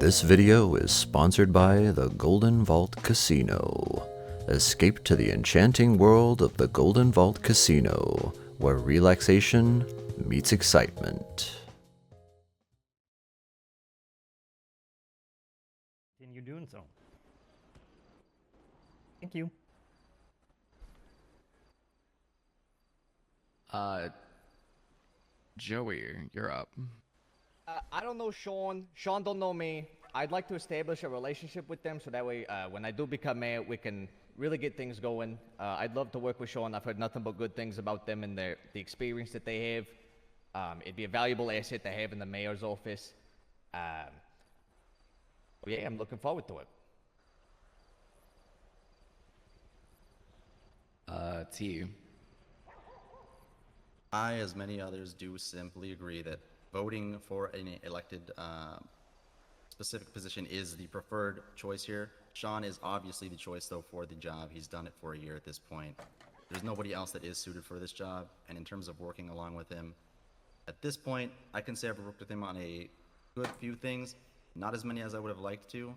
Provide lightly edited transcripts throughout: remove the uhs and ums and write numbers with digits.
This video is sponsored by the Golden Vault Casino. Escape to the enchanting world of the Golden Vault Casino, where relaxation meets excitement. Continue doing so. Thank you. Joey, you're up. I don't know Sean. Sean don't know me. I'd like to establish a relationship with them so that way when I do become mayor, we can really get things going. I'd love to work with Sean. I've heard nothing but good things about them and the experience that they have. It'd be a valuable asset to have in the mayor's office. Yeah, I'm looking forward to it. T. I, as many others, do simply agree that voting for an elected specific position is the preferred choice here. Sean is obviously the choice, though, for the job. He's done it for a year at this point. There's nobody else that is suited for this job, and in terms of working along with him, at this point, I can say I've worked with him on a good few things, not as many as I would have liked to,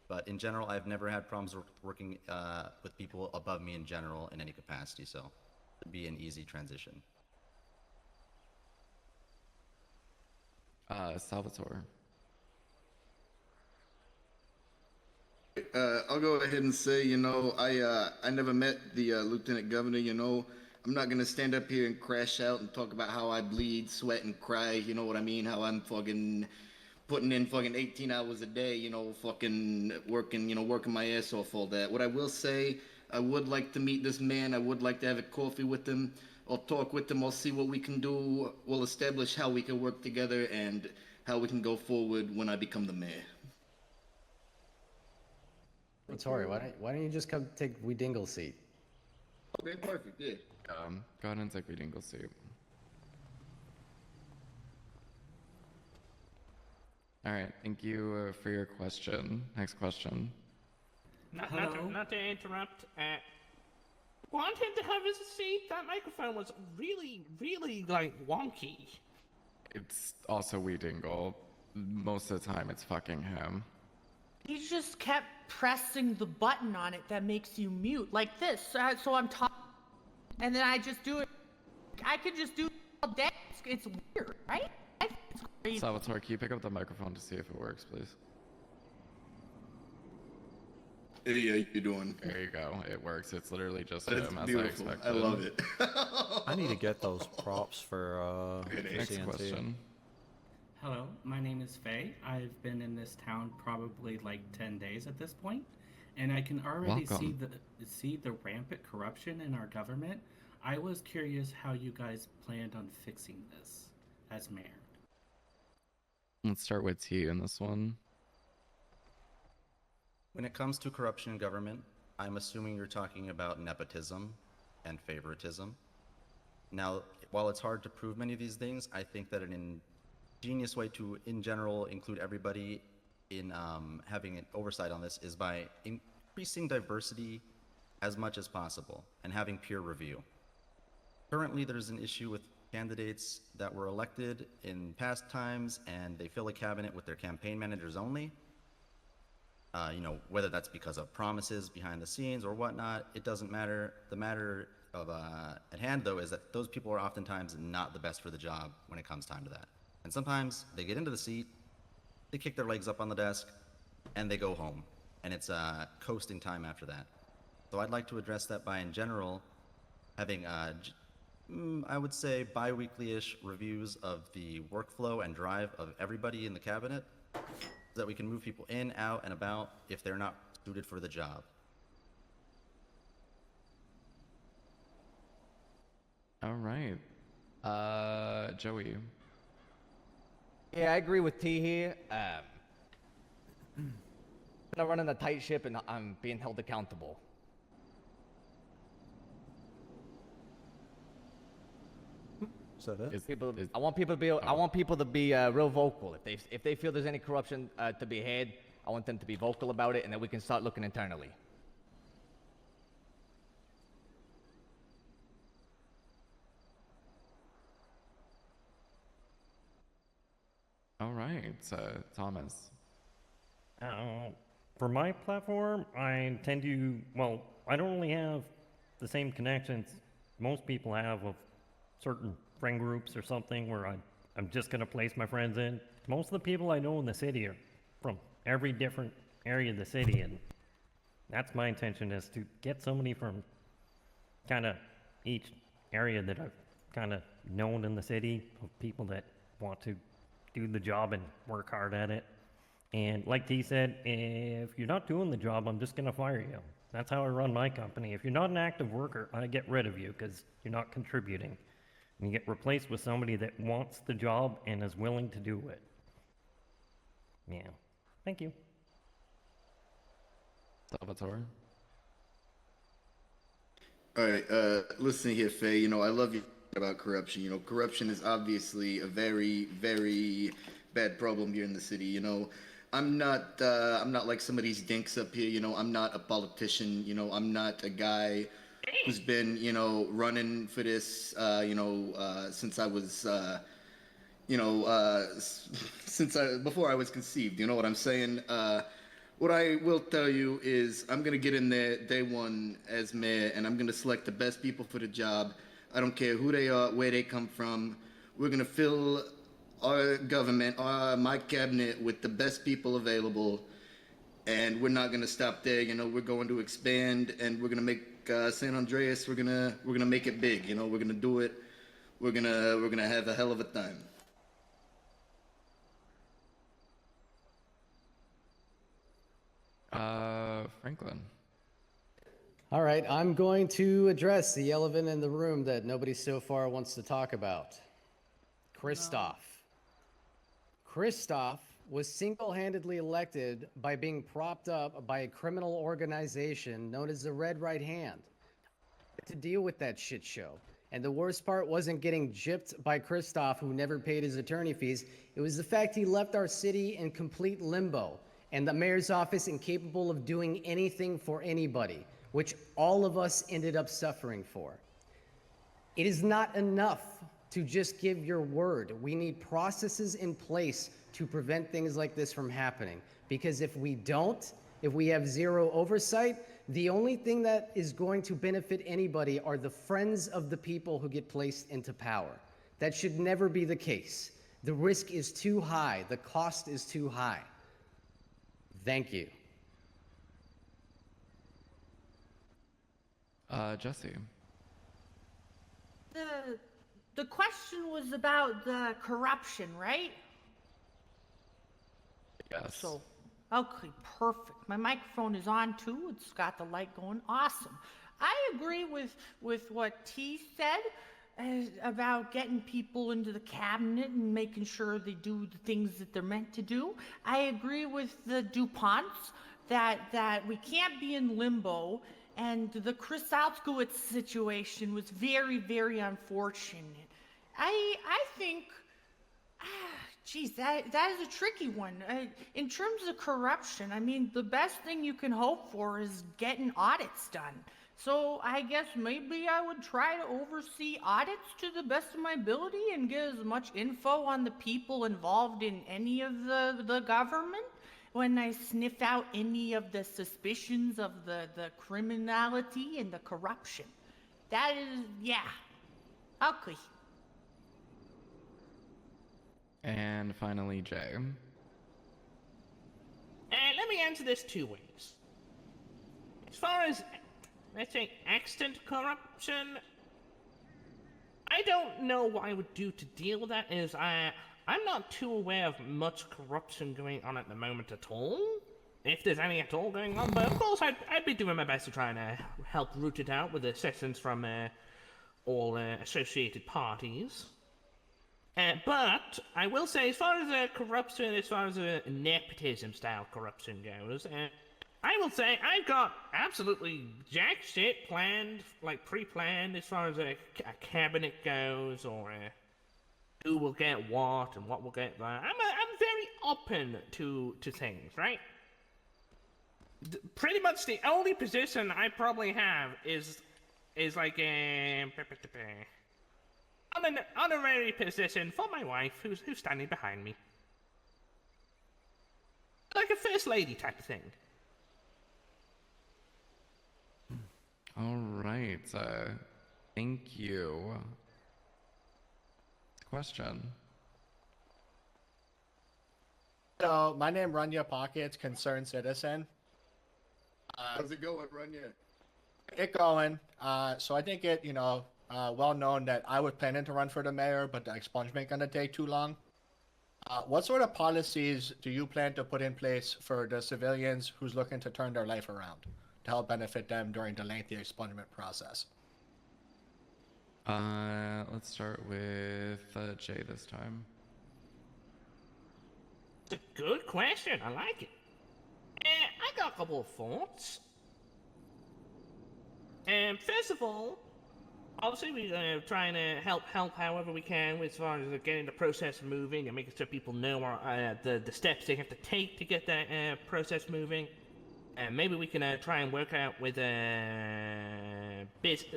but in general, I've never had problems working with people above me in general in any capacity, so it'd be an easy transition. Salvatore. I'll go ahead and say, I never met the lieutenant governor. I'm not gonna stand up here and crash out and talk about how I bleed, sweat, and cry. You know what I mean? How I'm fucking putting in fucking 18 hours a day. Fucking working my ass off, all that. What I will say, I would like to meet this man. I would like to have a coffee with him. I'll talk with them. I'll see what we can do. We'll establish how we can work together and how we can go forward when I become the mayor. Tori, why don't you just come take Weedingle's seat? Okay, perfect. Yeah. Go ahead and take Weedingle's seat. All right, thank you for your question. Next question. Not to interrupt. Want him to have his seat? That microphone was really, like, wonky. It's also Weedingle. Most of the time, it's fucking him. You just kept pressing the button on it that makes you mute, like this. So I'm talking, and then I just do it. I could just do it all day. It's weird, right? It's crazy. Salvatore, can you pick up the microphone to see if it works, please? Hey, how you doing? There you go. It works. It's literally just That's him, as I beautiful. expected. I love it. I need to get those props for Next CNT. question. Hello, my name is Faye. I've been in this town probably like 10 days at this point, and I can already see the rampant corruption in our government. I was curious how you guys planned on fixing this as mayor. Let's start with T in this one. When it comes to corruption in government, I'm assuming you're talking about nepotism and favoritism. Now, while it's hard to prove many of these things, I think that an ingenious way to, in general, include everybody in having an oversight on this is by increasing diversity as much as possible and having peer review. Currently, there's an issue with candidates that were elected in past times and they fill a cabinet with their campaign managers only. Whether that's because of promises behind the scenes or whatnot, it doesn't matter. The matter of at hand, though, is that those people are oftentimes not the best for the job when it comes time to that. And sometimes they get into the seat, they kick their legs up on the desk, and they go home. And it's coasting time after that. So I'd like to address that by, in general, having, I would say, bi-weekly-ish reviews of the workflow and drive of everybody in the cabinet, so that we can move people in, out, and about if they're not suited for the job. All right. Joey. Yeah, I agree with T here. I'm running a tight ship and I'm being held accountable. Is that it? I want people to be real vocal. If they feel there's any corruption to be had, I want them to be vocal about it, and then we can start looking internally. All right, Thomas. For my platform, I tend to, well, I don't really have the same connections most people have of certain friend groups or something where I'm just going to place my friends in. Most of the people I know in the city are from every different area of the city, and that's my intention, is to get somebody from kind of each area that I've kind of known in the city, of people that want to do the job and work hard at it. And like T said, if you're not doing the job, I'm just going to fire you. That's how I run my company. If you're not an active worker, I get rid of you because you're not contributing. And you get replaced with somebody that wants the job and is willing to do it. Yeah. Thank you. Salvatore? All right, listen here, Faye. You know, I love you about corruption. You know, corruption is obviously a very, very bad problem here in the city. You know, I'm not like some of these dinks up here. You know, I'm not a politician. You know, I'm not a guy who's been, you know, running for this, since I was, before I was conceived. You know what I'm saying? What I will tell you is I'm going to get in there day one as mayor, and I'm going to select the best people for the job. I don't care who they are, where they come from. We're going to fill our government, my cabinet, with the best people available, and we're not going to stop there. You know, we're going to expand, and we're going to make San Andreas, we're going to make it big. You know, we're going to do it. We're going to have a hell of a time. Franklin. All right, I'm going to address the elephant in the room that nobody so far wants to talk about. Christoph. Christoph was single-handedly elected by being propped up by a criminal organization known as the Red Right Hand to deal with that shit show. And the worst part wasn't getting gypped by Christoph, who never paid his attorney fees. It was the fact he left our city in complete limbo, and the mayor's office incapable of doing anything for anybody, which all of us ended up suffering for. It is not enough to just give your word. We need processes in place to prevent things like this from happening. Because if we don't, if we have zero oversight, the only thing that is going to benefit anybody are the friends of the people who get placed into power. That should never be the case. The risk is too high. The cost is too high. Thank you. Jessie. The question was about the corruption, right? Yes. So, okay, perfect. My microphone is on too. It's got the light going. Awesome. I agree with what T said about getting people into the cabinet and making sure they do the things that they're meant to do. I agree with the Duponts that we can't be in limbo, and the Chris Alskowitz situation was very, very unfortunate. I think, geez, that is a tricky one. In terms of corruption, I mean, the best thing you can hope for is getting audits done. So I guess maybe I would try to oversee audits to the best of my ability and get as much info on the people involved in any of the government when I sniff out any of the suspicions of the criminality and the corruption. That is, yeah. Okay. And finally, Jay. Let me answer this two ways. As far as, let's say, extant corruption, I don't know what I would do to deal with that. I'm not too aware of much corruption going on at the moment at all, if there's any at all going on. But of course, I'd be doing my best to try and help root it out with assistance from all associated parties. But I will say, as far as corruption, as far as nepotism-style corruption goes, I will say I've got absolutely jack shit planned, like pre-planned, as far as a cabinet goes, or who will get what and what will get that. I'm very open to things, right? Pretty much the only position I probably have is like an honorary position for my wife, who's standing behind me. Like a first lady type of thing. All right. Thank you. Question. So, my name Runya Pockets, concerned citizen. How's it going, Runya? It going. So I think it, well known that I was planning to run for the mayor, but the expungement gonna take too long. What sort of policies do you plan to put in place for the civilians who's looking to turn their life around to help benefit them during the lengthy expungement process? Let's start with Jay this time. It's a good question. I like it. I got a couple of thoughts. First of all, obviously we're trying to help however we can as far as getting the process moving and making sure people know the steps they have to take to get that process moving. And maybe we can try and work out with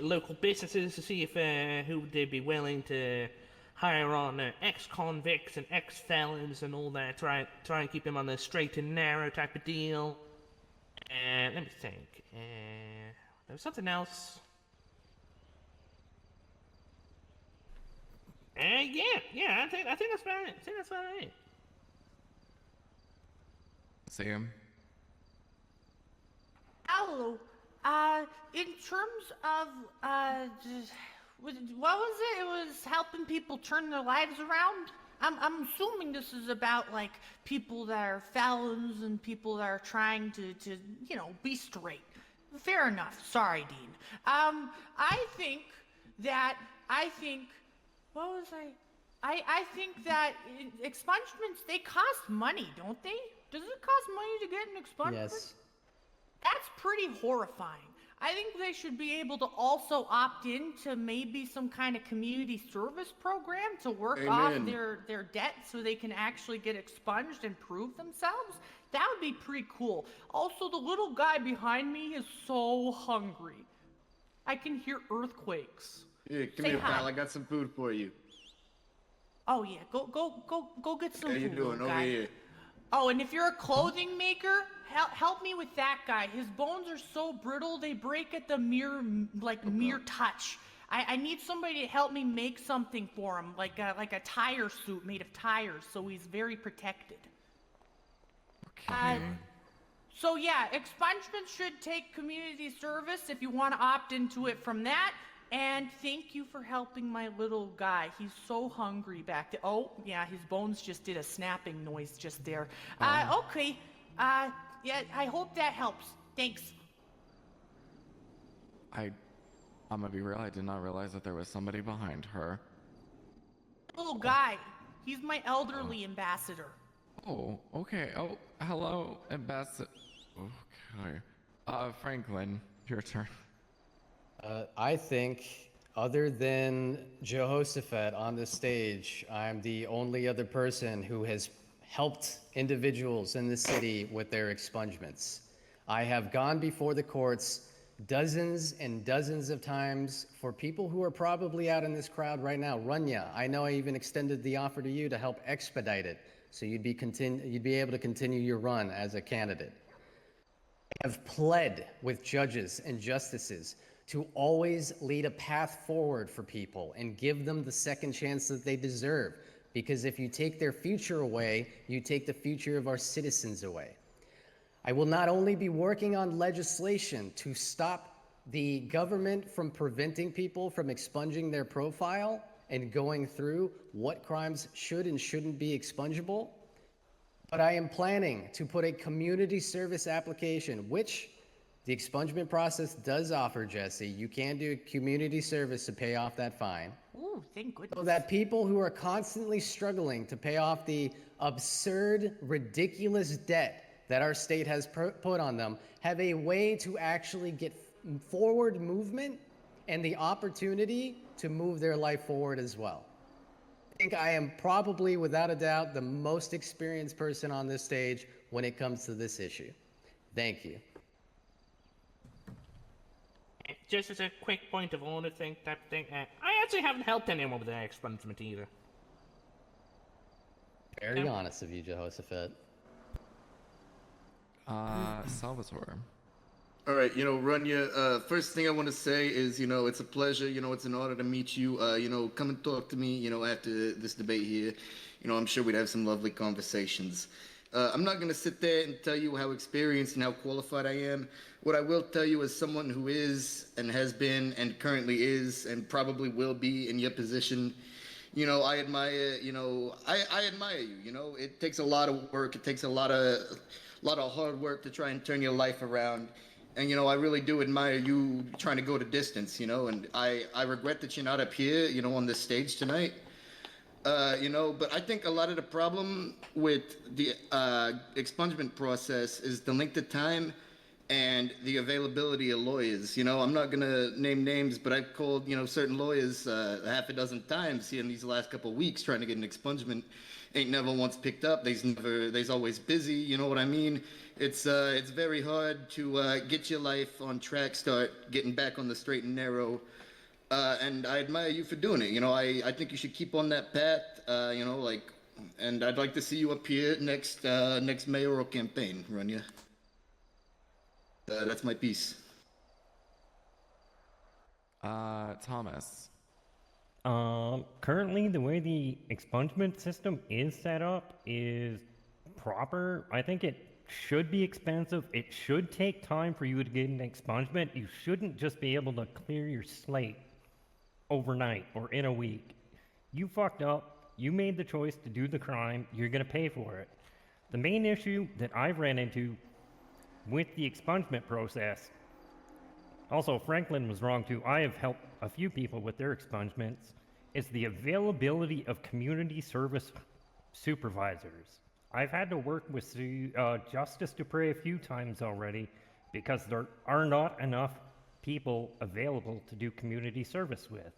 local businesses to see if who they'd be willing to hire on ex-convicts and ex-felons and all that. Try and keep them on the straight and narrow type of deal. Let me think. There was something else. Yeah. I think that's about it. See him. Hello. In terms of, what was it? It was helping people turn their lives around? I'm assuming this is about, like, people that are felons and people that are trying to be straight. Fair enough. Sorry, Dean. I think that expungements, they cost money, don't they? Does it cost money to get an expungement? Yes. That's pretty horrifying. I think they should be able to also opt in to maybe some kind of community service program to work off their debt so they can actually get expunged and prove themselves. That would be pretty cool. Also, the little guy behind me is so hungry. I can hear earthquakes. Yeah, come Say here, hi. pal. I got some food for you. Oh yeah, go get some How you food, doing little over guy. here? Oh, and if you're a clothing maker, help me with that guy. His bones are so brittle they break at the mere touch. I need somebody to help me make something for him, like a tire suit made of tires, so he's very protected. Okay. So yeah, expungement should take community service if you want to opt into it from that. And thank you for helping my little guy. He's so hungry back there. Oh, yeah, his bones just did a snapping noise just there. Okay. Yeah, I hope that helps. Thanks. I'm gonna be real, I did not realize that there was somebody behind her. Little guy. He's my elderly ambassador. Oh, okay. Oh, hello, Ambassador. Okay. Franklin, your turn. I think, other than Jehoshaphat on the stage, I'm the only other person who has helped individuals in the city with their expungements. I have gone before the courts dozens and dozens of times for people who are probably out in this crowd right now. Runya, I know I even extended the offer to you to help expedite it, so you'd be able to continue your run as a candidate. I have pled with judges and justices to always lead a path forward for people and give them the second chance that they deserve. Because if you take their future away, you take the future of our citizens away. I will not only be working on legislation to stop the government from preventing people from expunging their profile and going through what crimes should and shouldn't be expungible, but I am planning to put a community service application, which the expungement process does offer, Jesse. You can do community service to pay off that fine. Ooh, thank goodness. So that people who are constantly struggling to pay off the absurd, ridiculous debt that our state has put on them have a way to actually get forward movement and the opportunity to move their life forward as well. I think I am probably, without a doubt, the most experienced person on this stage when it comes to this issue. Thank you. Just as a quick point of order type thing, I actually haven't helped anyone with their expungement either. Very honest of you, Jehoshaphat. Salvatore. All right, Runya, first thing I want to say is, it's a pleasure, it's an honor to meet you. Come and talk to me, after this debate here. I'm sure we'd have some lovely conversations. I'm not going to sit there and tell you how experienced and how qualified I am. What I will tell you as someone who is and has been and currently is and probably will be in your position, I admire, I admire you, it takes a lot of work. It takes a lot of hard work to try and turn your life around. And, I really do admire you trying to go the distance, and I regret that you're not up here, on this stage tonight. But I think a lot of the problem with the expungement process is the length of time and the availability of lawyers. I'm not going to name names, but I've called, certain lawyers half a dozen times here in these last couple of weeks trying to get an expungement. Ain't never once picked up. They's always busy. You know what I mean? It's very hard to get your life on track, start getting back on the straight and narrow. And I admire you for doing it. I think you should keep on that path. And I'd like to see you up here next mayoral campaign, Runya. That's my piece. Thomas. Currently, the way the expungement system is set up is proper. I think it should be expensive. It should take time for you to get an expungement. You shouldn't just be able to clear your slate overnight or in a week. You fucked up. You made the choice to do the crime. You're going to pay for it. The main issue that I've ran into with the expungement process, also Franklin was wrong too, I have helped a few people with their expungements, is the availability of community service supervisors. I've had to work with Justice Dupre a few times already because there are not enough people available to do community service with.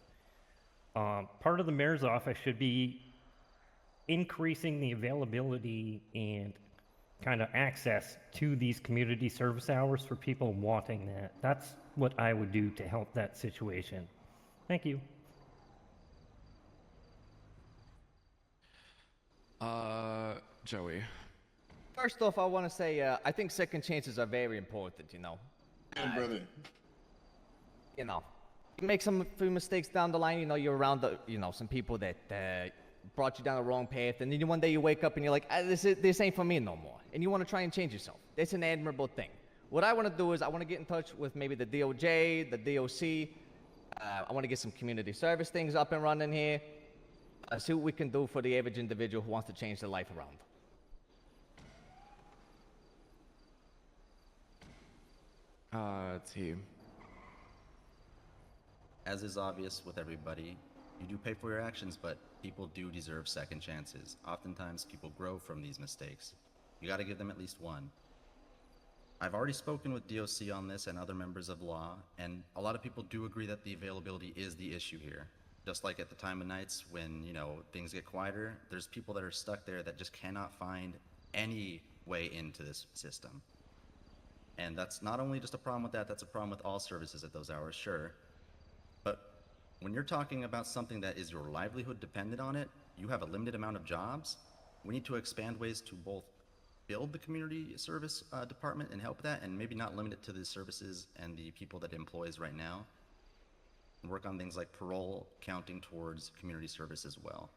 Part of the mayor's office should be increasing the availability and kind of access to these community service hours for people wanting that. That's what I would do to help that situation. Thank you. Joey. First off, I want to say I think second chances are very important, Brother. You make some few mistakes down the line, you're around some people that brought you down the wrong path, and then one day you wake up and you're like, this ain't for me no more, and you want to try and change yourself. That's an admirable thing. What I want to do is I want to get in touch with maybe the DOJ, the DOC. I want to get some community service things up and running here. See what we can do for the average individual who wants to change their life around. T. As is obvious with everybody, you do pay for your actions, but people do deserve second chances. Oftentimes, people grow from these mistakes. You gotta give them at least one. I've already spoken with DOC on this and other members of law, and a lot of people do agree that the availability is the issue here. Just like at the time of nights when, things get quieter, there's people that are stuck there that just cannot find any way into this system. And that's not only just a problem with that, that's a problem with all services at those hours, sure. But when you're talking about something that is your livelihood dependent on it, you have a limited amount of jobs, we need to expand ways to both build the community service department and help that, and maybe not limit it to the services and the people that it employs right now. And work on things like parole counting towards community service as well.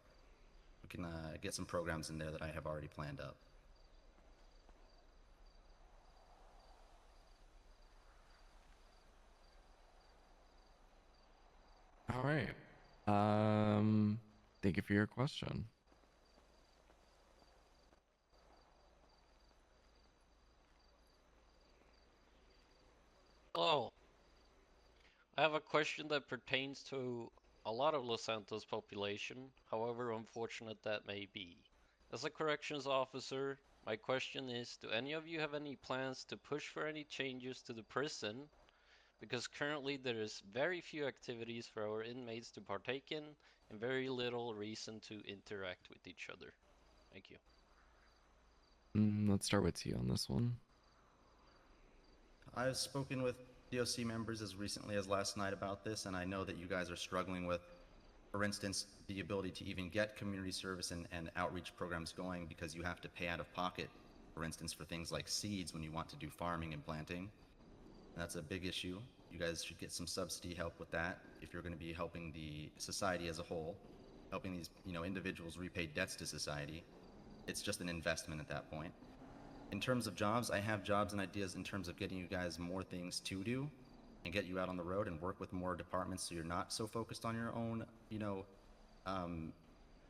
We can get some programs in there that I have already planned up. All right. Thank you for your question. Hello. I have a question that pertains to a lot of Los Santos population, however unfortunate that may be. As a corrections officer, my question is, do any of you have any plans to push for any changes to the prison? Because currently there is very few activities for our inmates to partake in and very little reason to interact with each other. Thank you. Let's start with T on this one. I've spoken with DOC members as recently as last night about this, and I know that you guys are struggling with, for instance, the ability to even get community service and outreach programs going because you have to pay out of pocket for instance, for things like seeds when you want to do farming and planting. That's a big issue. You guys should get some subsidy help with that if you're going to be helping the society as a whole, helping these, individuals repay debts to society. It's just an investment at that point. In terms of jobs, I have jobs and ideas in terms of getting you guys more things to do and get you out on the road and work with more departments so you're not so focused on your own,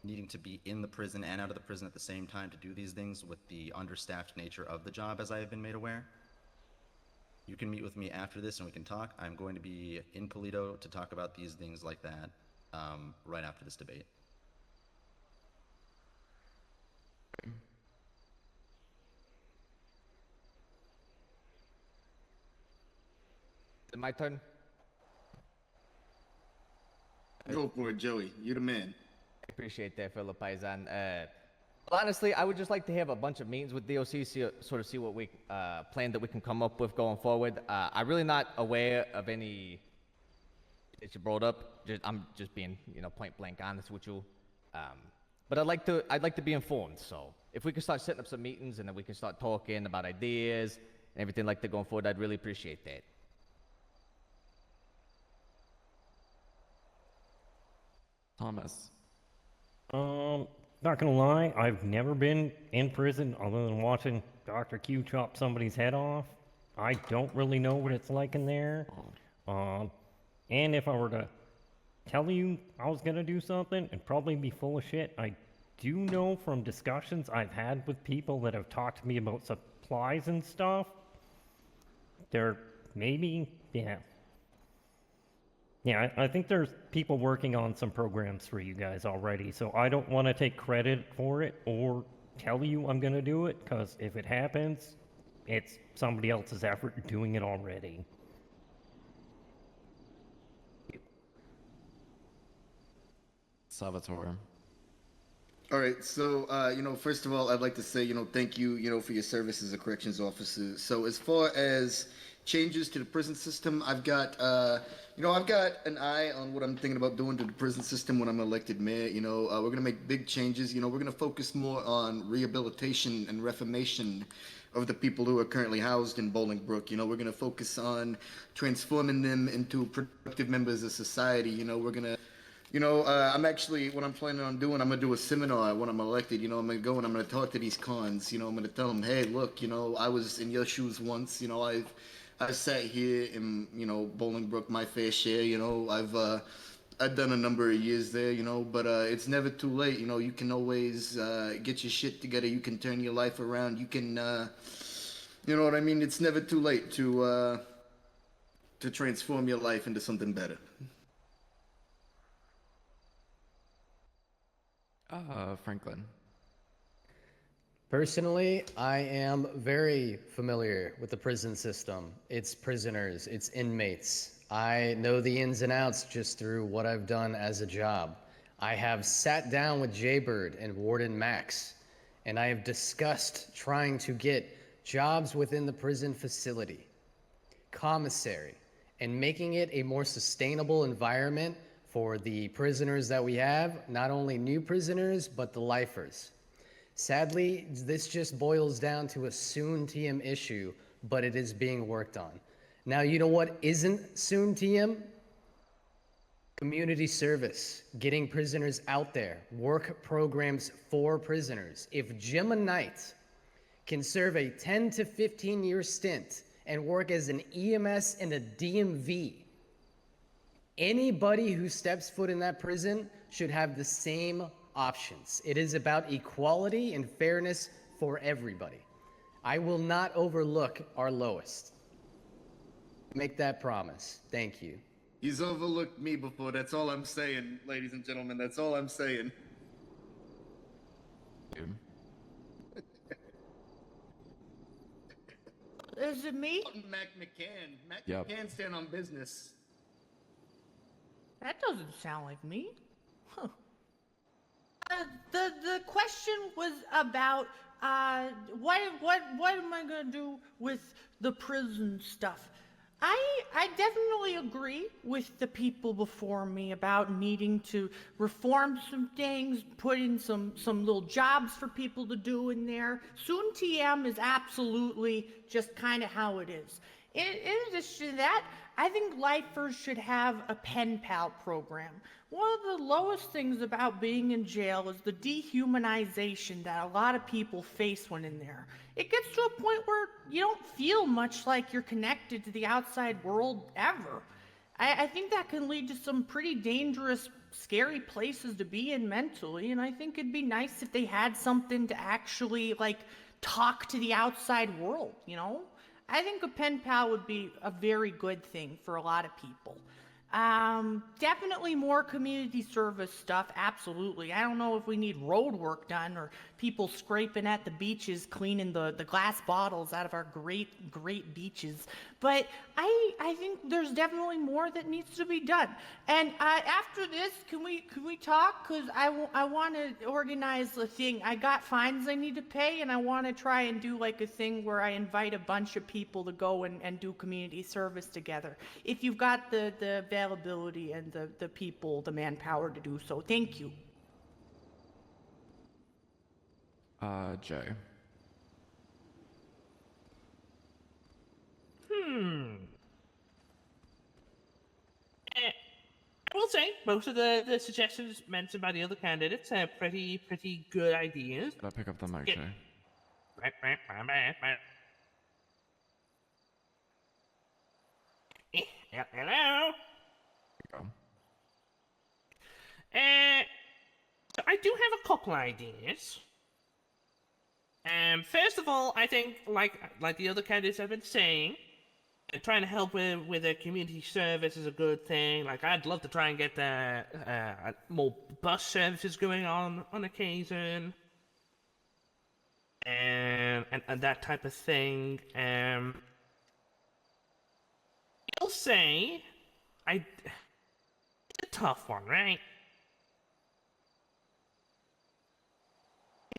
needing to be in the prison and out of the prison at the same time to do these things with the understaffed nature of the job, as I have been made aware. You can meet with me after this and we can talk. I'm going to be in Polito to talk about these things like that right after this debate. Is it my turn? Go for it, Joey. You're the man. I appreciate that, Philip Paisan. Honestly, I would just like to have a bunch of meetings with DOC, sort of see what we plan that we can come up with going forward. I'm really not aware of any that you brought up. I'm just being, point blank honest with you. But I'd like to be informed. So if we can start setting up some meetings and then we can start talking about ideas and everything like that going forward, I'd really appreciate that. Thomas. Not gonna lie, I've never been in prison other than watching Dr. Q chop somebody's head off. I don't really know what it's like in there. And if I were to tell you I was gonna do something, it'd probably be full of shit. I do know from discussions I've had with people that have talked to me about supplies and stuff, there maybe, Yeah, I think there's people working on some programs for you guys already, so I don't want to take credit for it or tell you I'm going to do it, because if it happens, it's somebody else's effort doing it already. Salvatore. All right, so, first of all, I'd like to say, thank you, for your service as a corrections officer. So as far as changes to the prison system, I've got an eye on what I'm thinking about doing to the prison system when I'm elected mayor. We're going to make big changes. We're going to focus more on rehabilitation and reformation of the people who are currently housed in Bolingbrook. We're going to focus on transforming them into productive members of society. We're going to I'm actually, what I'm planning on doing, I'm going to do a seminar when I'm elected. I'm going to go and I'm going to talk to these cons. I'm going to tell them, hey, look, I was in your shoes once. I've sat here in, Bolingbrook my fair share. I've done a number of years there, but it's never too late. You can always get your shit together. You can turn your life around. You can, you know what I mean? It's never too late to transform your life into something better. Franklin. Personally, I am very familiar with the prison system, its prisoners, its inmates. I know the ins and outs just through what I've done as a job. I have sat down with Jaybird and Warden Max, and I have discussed trying to get jobs within the prison facility, commissary, and making it a more sustainable environment for the prisoners that we have, not only new prisoners, but the lifers. Sadly, this just boils down to a soon TM issue, but it is being worked on. Now, you know what isn't soon TM? Community service, getting prisoners out there, work programs for prisoners. If Jim Knight can serve a 10 to 15 year stint and work as an EMS in a DMV, anybody who steps foot in that prison should have the same options. It is about equality and fairness for everybody. I will not overlook our lowest. Make that promise. Thank you. He's overlooked me before. That's all I'm saying, ladies and gentlemen. That's all I'm saying. Dude. Is it me? Mac McCann. Mac Yep. McCann stand on business. That doesn't sound like me. Huh. The question was about what am I gonna do with the prison stuff? I definitely agree with the people before me about needing to reform some things, put in some little jobs for people to do in there. Soon TM is absolutely just kind of how it is. In addition to that, I think lifers should have a pen pal program. One of the lowest things about being in jail is the dehumanization that a lot of people face when in there. It gets to a point where you don't feel much like you're connected to the outside world ever. I think that can lead to some pretty dangerous, scary places to be in mentally, and I think it'd be nice if they had something to actually, like, talk to the outside world, you know? I think a pen pal would be a very good thing for a lot of people. Definitely more community service stuff, absolutely. I don't know if we need road work done or people scraping at the beaches, cleaning the glass bottles out of our great beaches. But I think there's definitely more that needs to be done. And after this, can we talk? Because I want to organize a thing. I got fines I need to pay, and I want to try and do like a thing where I invite a bunch of people to go and do community service together. If you've got the availability and the people, the manpower to do so. Thank you. Jay. I will say most of the suggestions mentioned by the other candidates are pretty good ideas. Did I pick up the mic, Jay? Hello. Go. So I do have a couple ideas. First of all, I think like the other candidates have been saying, trying to help with the community service is a good thing. Like, I'd love to try and get the more bus services going on occasion, and that type of thing. I'll say, it's a tough one, right?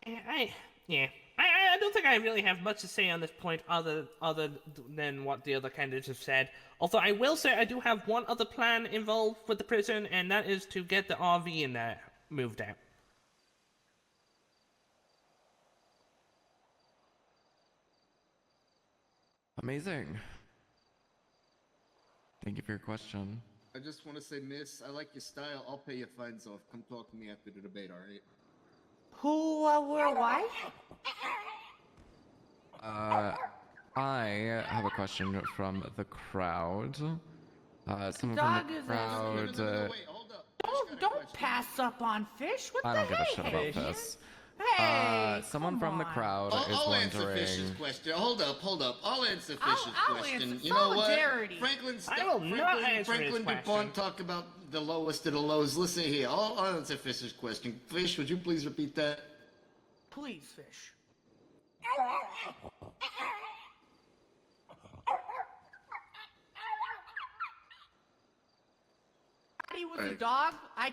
I don't think I really have much to say on this point other than what the other candidates have said. Although I will say I do have one other plan involved with the prison, and that is to get the RV in there moved out. Amazing. Thank you for your question. I just want to say, miss, I like your style. I'll pay your fines off. Come talk to me after the debate, all right? Who, where, why? I have a question from the crowd. Someone from Dog the is crowd. No, wait, hold up. Don't pass up on Fish. What I the don't give a heck? shit about this. Hey, Someone from the crowd is I'll answer Fish's wondering. question. Hold up. I'll answer Fish's I'll question. answer You know what? solidarity. I will not answer his Franklin question. Dupont talked about the lowest of the lows. Listen here. I'll answer Fish's question. Fish, would you please repeat that? Please, Fish. He was a dog. I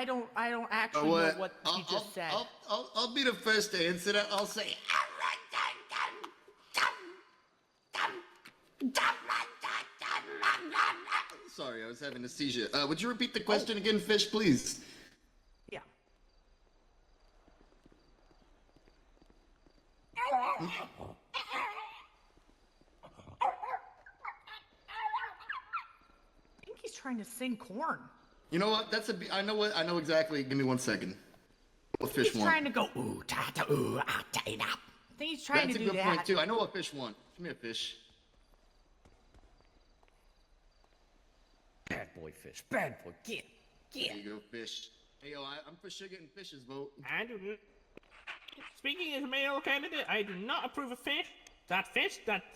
don't actually know what he just said. I'll be the first to answer that. I'll say. Sorry, I was having a seizure. Would you repeat the question again, Fish, please? Yeah. I think he's trying to sing corn. You know what? I know exactly. Give me 1 second. What Fish He's want? trying to go ooh ta ta ooh ah ta da. I think he's trying That's to a do good that. point too. I know what Fish want. Come here, Fish. Bad boy, Fish. Bad boy. Get. There you go, Fish. Hey, yo, I'm for sure getting Fish's vote. I do. Speaking as a male candidate, I do not approve of Fish. That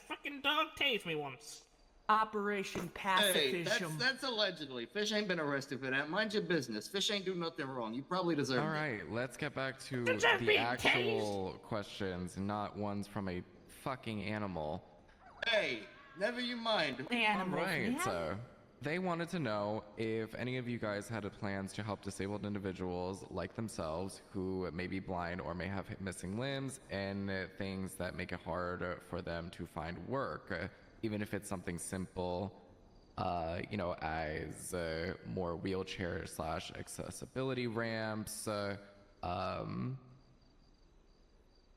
fucking dog tased me once. Operation Hey, Pacifism. that's allegedly. Fish ain't been arrested for that. Mind your business. Fish ain't do nothing wrong. You probably deserve it. All right, let's get back to Deserve the being actual questions, not ones from a fucking animal. Hey, never you mind. Animals, Right, yeah. so they wanted to know if any of you guys had plans to help disabled individuals like themselves who may be blind or may have missing limbs and things that make it hard for them to find work. even if it's something simple, you know, as more wheelchair / accessibility ramps.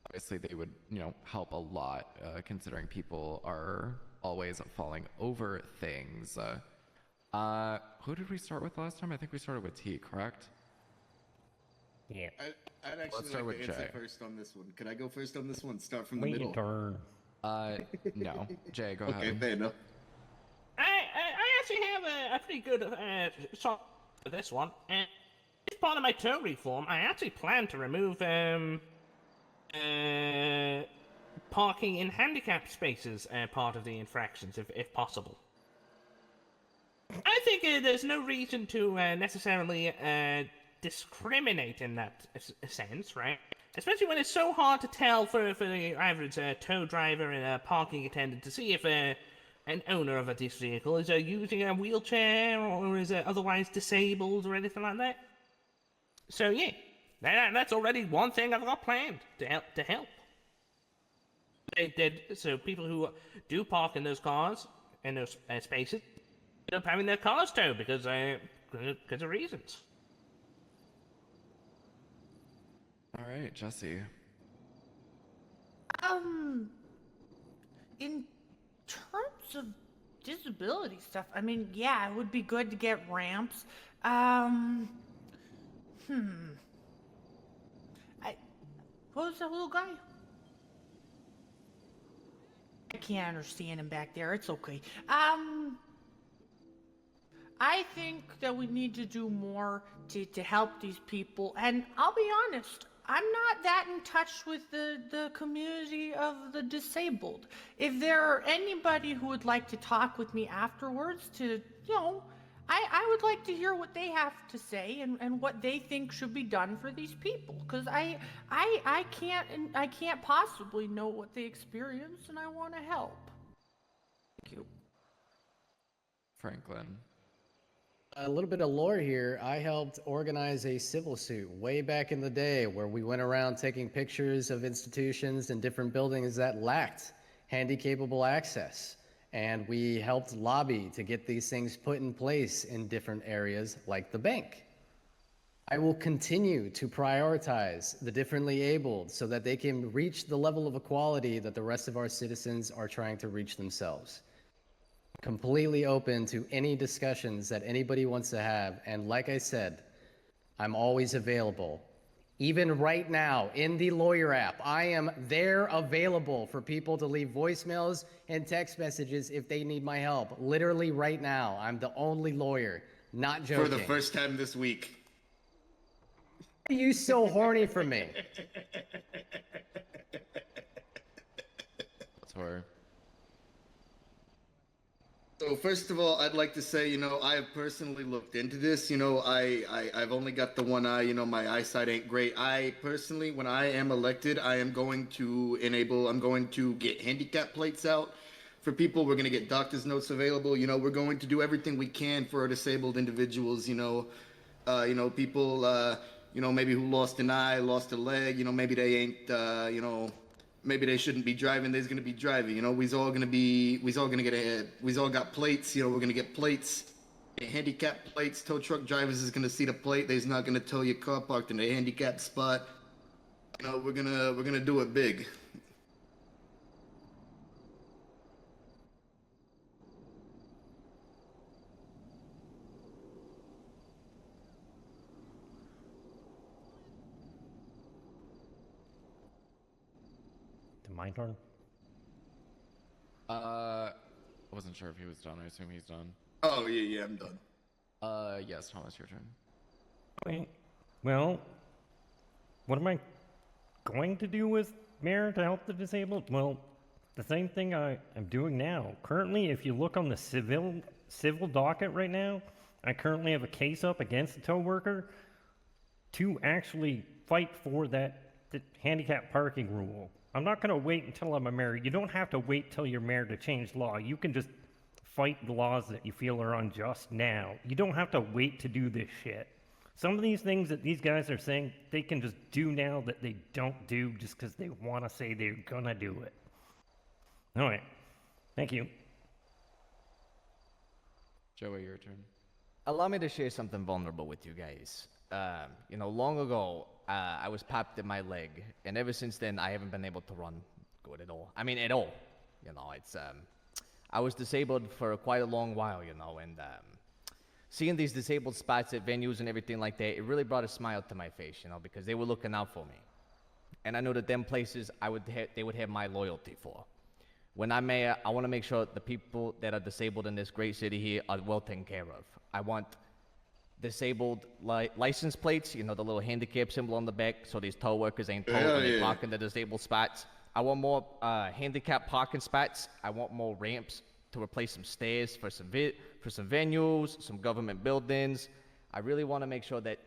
Obviously, they would, you know, help a lot, considering people are always falling over things. Who did we start with last time? I think we started with T, correct? Yeah. I'd actually Let's start like with to answer Jay. first on this one. Could I go first on this one? Start from the Wait middle. your turn. No. Jay, go Okay, ahead. fair enough. I actually have a pretty good song for this one. And as part of my tow reform, I actually plan to remove parking in handicapped spaces part of the infractions, if possible. I think there's no reason to necessarily discriminate in that sense, right? Especially when it's so hard to tell for the average tow driver and a parking attendant to see if an owner of this vehicle is using a wheelchair or is otherwise disabled or anything like that. So yeah, that's already one thing I've got planned to help. So people who do park in those cars in those spaces end up having their cars towed because of reasons. All right, Jesse. In terms of disability stuff, I mean, yeah, it would be good to get ramps. What was that little guy? I can't understand him back there. It's okay. I think that we need to do more to help these people. And I'll be honest, I'm not that in touch with the community of the disabled. If there are anybody who would like to talk with me afterwards to, you know, I would like to hear what they have to say and what they think should be done for these people. Because I can't possibly know what they experience, and I want to help. Thank you. Franklin. A little bit of lore here. I helped organize a civil suit way back in the day where we went around taking pictures of institutions and different buildings that lacked handy-capable access. And we helped lobby to get these things put in place in different areas like the bank. I will continue to prioritize the differently abled so that they can reach the level of equality that the rest of our citizens are trying to reach themselves. Completely open to any discussions that anybody wants to have, and like I said, I'm always available. Even right now, in the lawyer app, I am there available for people to leave voicemails and text messages if they need my help. Literally right now, I'm the only lawyer, not joking. For the first time this week. Why are you so horny for me? That's horror. So first of all, I'd like to say, you know, I have personally looked into this. You know, I've only got the one eye. You know, my eyesight ain't great. I personally, when I am elected, I'm going to get handicap plates out for people. We're going to get doctor's notes available. You know, we're going to do everything we can for our disabled individuals. You know, people, you know, maybe who lost an eye, lost a leg. You know, maybe they ain't, you know, maybe they shouldn't be driving. They's gonna be driving. You know, we's all got plates. You know, we're gonna get plates, handicap plates. Tow truck drivers is gonna see the plate. They's not gonna tow your car parked in a handicapped spot. You know, we're gonna do it big. My turn. I wasn't sure if he was done. I assume he's done. Oh yeah, I'm done. Yes, Thomas, your turn. Okay. Well, what am I going to do with Mayor to help the disabled? Well, the same thing I'm doing now. Currently, if you look on the civil docket right now, I currently have a case up against the tow worker to actually fight for the handicap parking rule. I'm not going to wait until I'm a mayor. You don't have to wait till you're mayor to change law. You can just fight the laws that you feel are unjust now. You don't have to wait to do this shit. Some of these things that these guys are saying, they can just do now that they don't do just because they want to say they're going to do it. All right. Thank you. Joey, your turn. Allow me to share something vulnerable with you guys. Long ago, I was popped in my leg, and ever since then, I haven't been able to run good at all. I mean, at all. I was disabled for quite a long while, and seeing these disabled spots at venues and everything like that, it really brought a smile to my face, because they were looking out for me. And I know that them places they would have my loyalty for. When I'm mayor, I want to make sure the people that are disabled in this great city here are well taken care of. I want disabled license plates, the little handicap symbol on the back, so these tow workers ain't towed when they park in the disabled spots. I want more handicap parking spots. I want more ramps to replace some stairs for some venues, some government buildings. I really want to make sure that,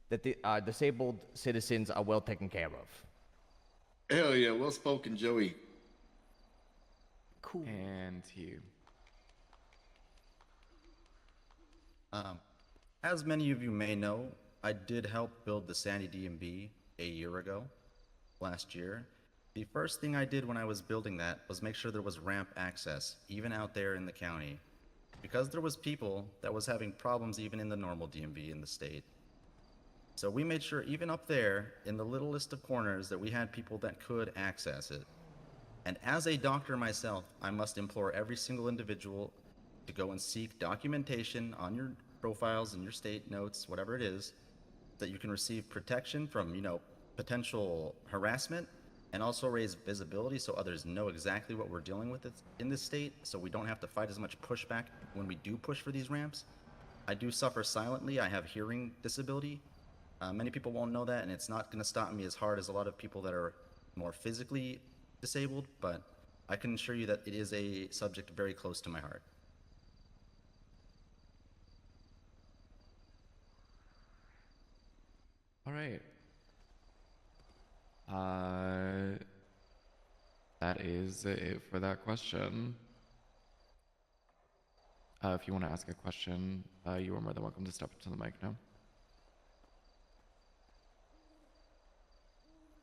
that the disabled citizens are well taken care of. Hell yeah, well spoken, Joey. Cool. And you. As many of you may know, I did help build the Sandy DMV a year ago, last year. The first thing I did when I was building that was make sure there was ramp access, even out there in the county. Because there was people that was having problems even in the normal DMV in the state. So we made sure even up there, in the littlest of corners, that we had people that could access it. And as a doctor myself, I must implore every single individual to go and seek documentation on your profiles and your state notes, whatever it is, that you can receive protection from, potential harassment, and also raise visibility so others know exactly what we're dealing with in this state, so we don't have to fight as much pushback when we do push for these ramps. I do suffer silently. I have hearing disability. Many people won't know that, and it's not going to stop me as hard as a lot of people that are more physically disabled, but I can assure you that it is a subject very close to my heart. All right. That is it for that question. If you want to ask a question, you are more than welcome to step up to the mic now.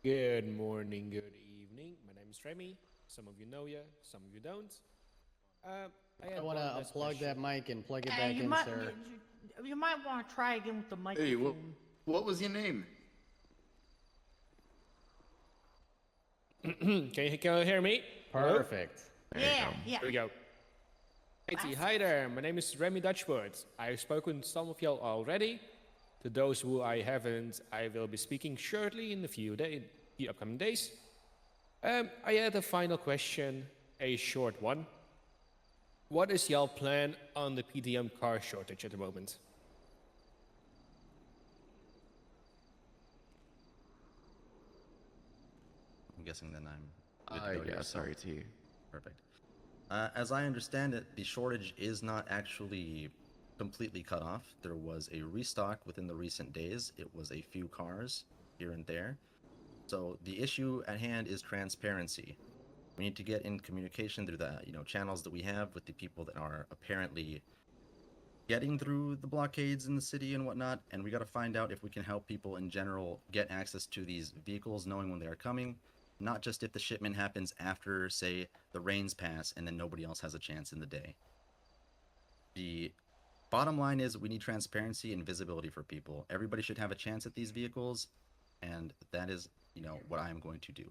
Good morning, good evening. My name is Remy. Some of you know ya, some of you don't. I want to unplug that mic and plug it back in, sir. You might want to try again with the microphone. Hey, what was your name? Can you hear me? Perfect. Yeah. Here we go. Hi there, my name is Remy Dutchwood. I've spoken to some of y'all already. To those who I haven't, I will be speaking shortly in the upcoming days. I had a final question, a short one. What is y'all plan on the PDM car shortage at the moment? I'm guessing then I'm good to go Yeah, here, sorry to you. Perfect. As I understand it, the shortage is not actually completely cut off. There was a restock within the recent days. It was a few cars here and there. So the issue at hand is transparency. We need to get in communication through the channels that we have with the people that are apparently getting through the blockades in the city and whatnot, and we got to find out if we can help people in general get access to these vehicles knowing when they are coming, not just if the shipment happens after, say, the rains pass and then nobody else has a chance in the day. The bottom line is we need transparency and visibility for people. Everybody should have a chance at these vehicles, and that is, what I am going to do.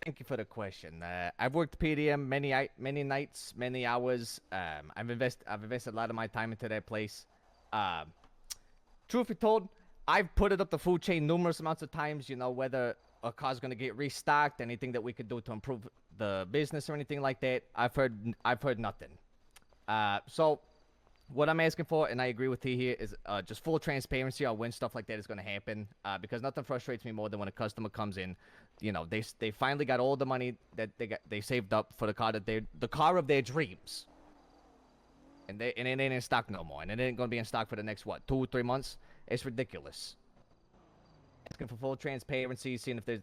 Thank you for the question. I've worked PDM many nights, many hours. I've invested a lot of my time into that place. Truth be told, I've put it up the food chain numerous amounts of times. Whether a car's gonna get restocked, anything that we could do to improve the business or anything like that. I've heard nothing. So what I'm asking for, and I agree with T here, is just full transparency on when stuff like that is going to happen. Because nothing frustrates me more than when a customer comes in, they finally got all the money that they saved up for the car of their dreams, and it ain't in stock no more, and it ain't going to be in stock for the next 2-3 months. It's ridiculous. Asking for full transparency, seeing if there's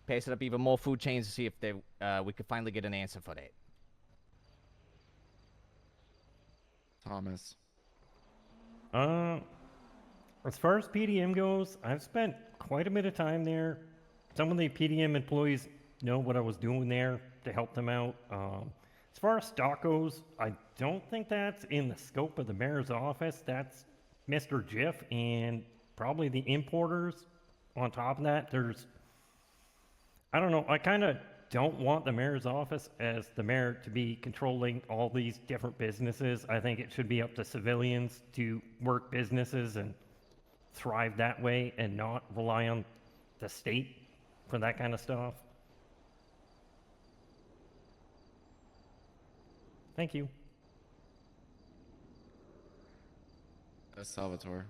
pass it up even more food chains to see if we could finally get an answer for that. Thomas. As far as PDM goes, I've spent quite a bit of time there some of the PDM employees know what I was doing there to help them out. As far as stock goes, I don't think that's in the scope of the mayor's office. That's Mr. Jiff and probably the importers. On top of that, I don't know, I kind of don't want the mayor's office as the mayor to be controlling all these different businesses. I think it should be up to civilians to work businesses and thrive that way and not rely on the state for that kind of stuff. Thank you. Salvatore.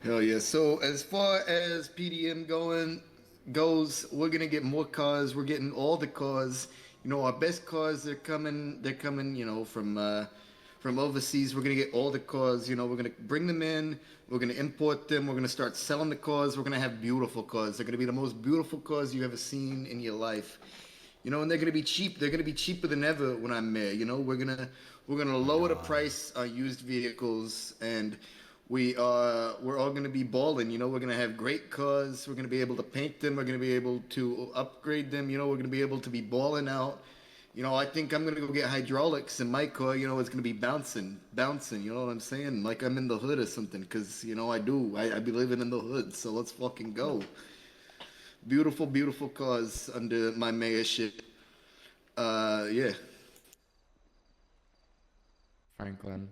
Hell yeah. So as far as PDM goes, we're gonna get more cars. We're getting all the cars. You know, our best cars, they're coming, you know, from overseas. We're gonna get all the cars, you know, we're gonna bring them in, we're gonna import them, we're gonna start selling the cars, we're gonna have beautiful cars. They're gonna be the most beautiful cars you've ever seen in your life. You know, and they're gonna be cheap. They're gonna be cheaper than ever when I'm mayor. You know, we're gonna lower the price on used vehicles, and we're all gonna be balling. You know, we're gonna have great cars. We're gonna be able to paint them. We're gonna be able to upgrade them. You know, we're gonna be able to be balling out. You know, I think I'm gonna go get hydraulics in my car. You know, it's gonna be bouncing. You know what I'm saying? Like I'm in the hood or something. Cause you know I do. I be living in the hood. So let's fucking go. Beautiful, beautiful cars under my mayorship. Yeah. Franklin.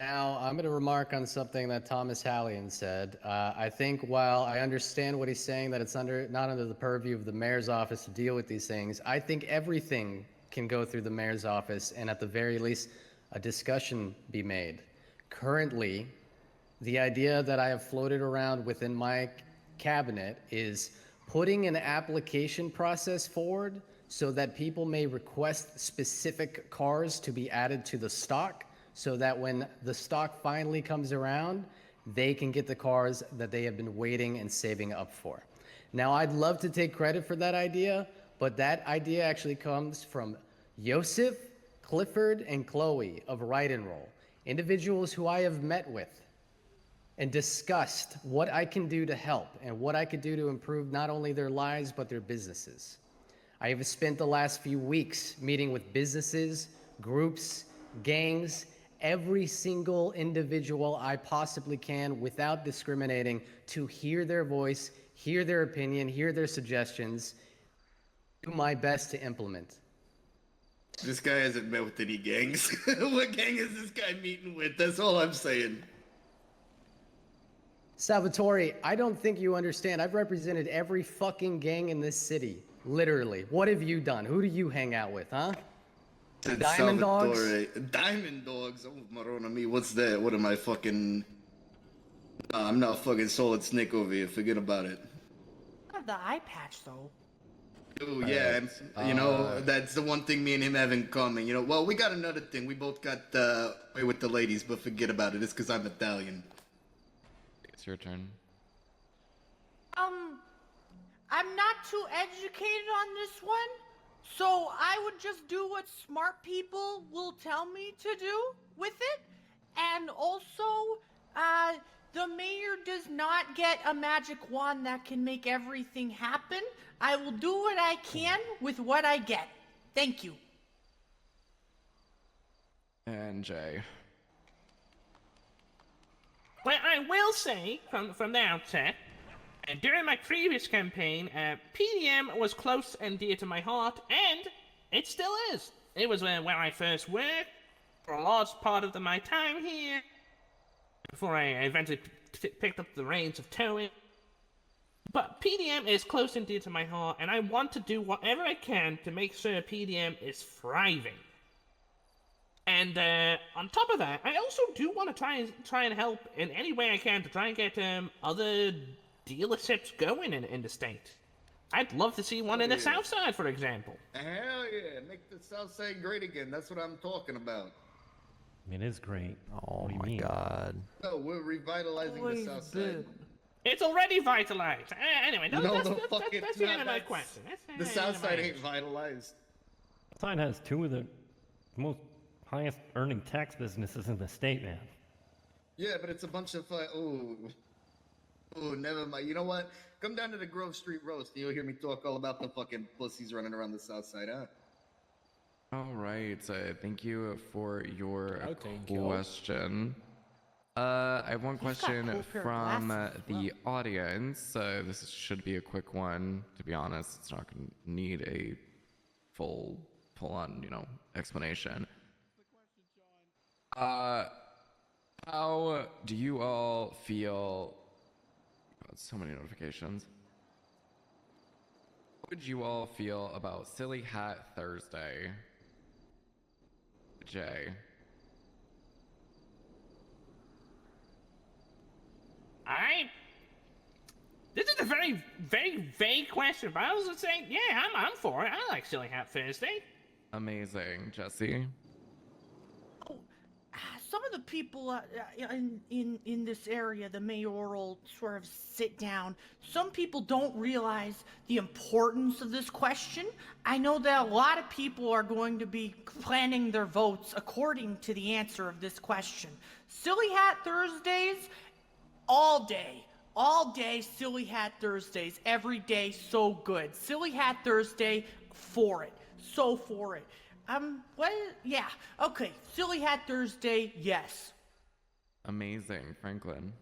Now, I'm going to remark on something that Thomas Hallion said. I think while I understand what he's saying, that it's not under the purview of the mayor's office to deal with these things, I think everything can go through the mayor's office and at the very least, a discussion be made. Currently, the idea that I have floated around within my cabinet is putting an application process forward so that people may request specific cars to be added to the stock, so that when the stock finally comes around, they can get the cars that they have been waiting and saving up for. Now, I'd love to take credit for that idea, but that idea actually comes from Yosef, Clifford, and Chloe of Ride and Roll, individuals who I have met with and discussed what I can do to help and what I could do to improve not only their lives, but their businesses. I have spent the last few weeks meeting with businesses, groups, gangs, every single individual I possibly can without discriminating to hear their voice, hear their opinion, hear their suggestions, do my best to implement. This guy hasn't met with any gangs. What gang is this guy meeting with? That's all I'm saying. Salvatore, I don't think you understand. I've represented every fucking gang in this city. Literally. What have you done? Who do you hang out with, huh? Diamond Dogs? Diamond Dogs? Oh, Marona me. What's that? What am I fucking... I'm not fucking Solid Snake over here. Forget about it. I have the eye patch, though. Oh, yeah. You know, that's the one thing me and him have in common. You know, well, we got another thing. We both got way with the ladies, but forget about it. It's because I'm Italian. It's your turn. I'm not too educated on this one, so I would just do what smart people will tell me to do with it. And also, the mayor does not get a magic wand that can make everything happen. I will do what I can with what I get. Thank you. And Jay. Well, I will say, from the outset, during my previous campaign, PDM was close and dear to my heart, and it still is. It was where I first worked for a large part of my time here, before I eventually picked up the reins of towing. But PDM is close and dear to my heart, and I want to do whatever I can to make sure PDM is thriving. And on top of that, I also do want to try and help in any way I can to try and get other dealerships going in the state. I'd love to see one in the South Side, for example. Hell yeah, make the South Side great again. That's what I'm talking about. It is great. Oh my god. No, we're revitalizing the South Side. It's already vitalized. Anyway, that's the end of my that's- question. The South Side ain't vitalized. South Side has two of the most highest earning tax businesses in the state, man. Yeah, but it's a bunch of Oh, never mind. You know what? Come down to the Grove Street roast, and you'll hear me talk all about the fucking pussies running around the South Side, huh? All right. Thank you for your Oh, thank you. question. I have one He's got question cool pair of from glasses as the audience. This should be a quick one. To be honest, it's not going to need a full-on, explanation. How do you all feel? God, so many notifications. How would you all feel about Silly Hat Thursday? Jay. This is a very, very vague question, but I was just saying, yeah, I'm for it. I like Silly Hat Thursday. Amazing, Jesse. Some of the people in this area, the mayoral sort of sit down, some people don't realize the importance of this question. I know that a lot of people are going to be planning their votes according to the answer of this question. Silly Hat Thursdays, all day, Silly Hat Thursdays, every day, so good. Silly Hat Thursday, for it, so for it. What? Yeah, okay, Silly Hat Thursday, yes. Amazing, Franklin.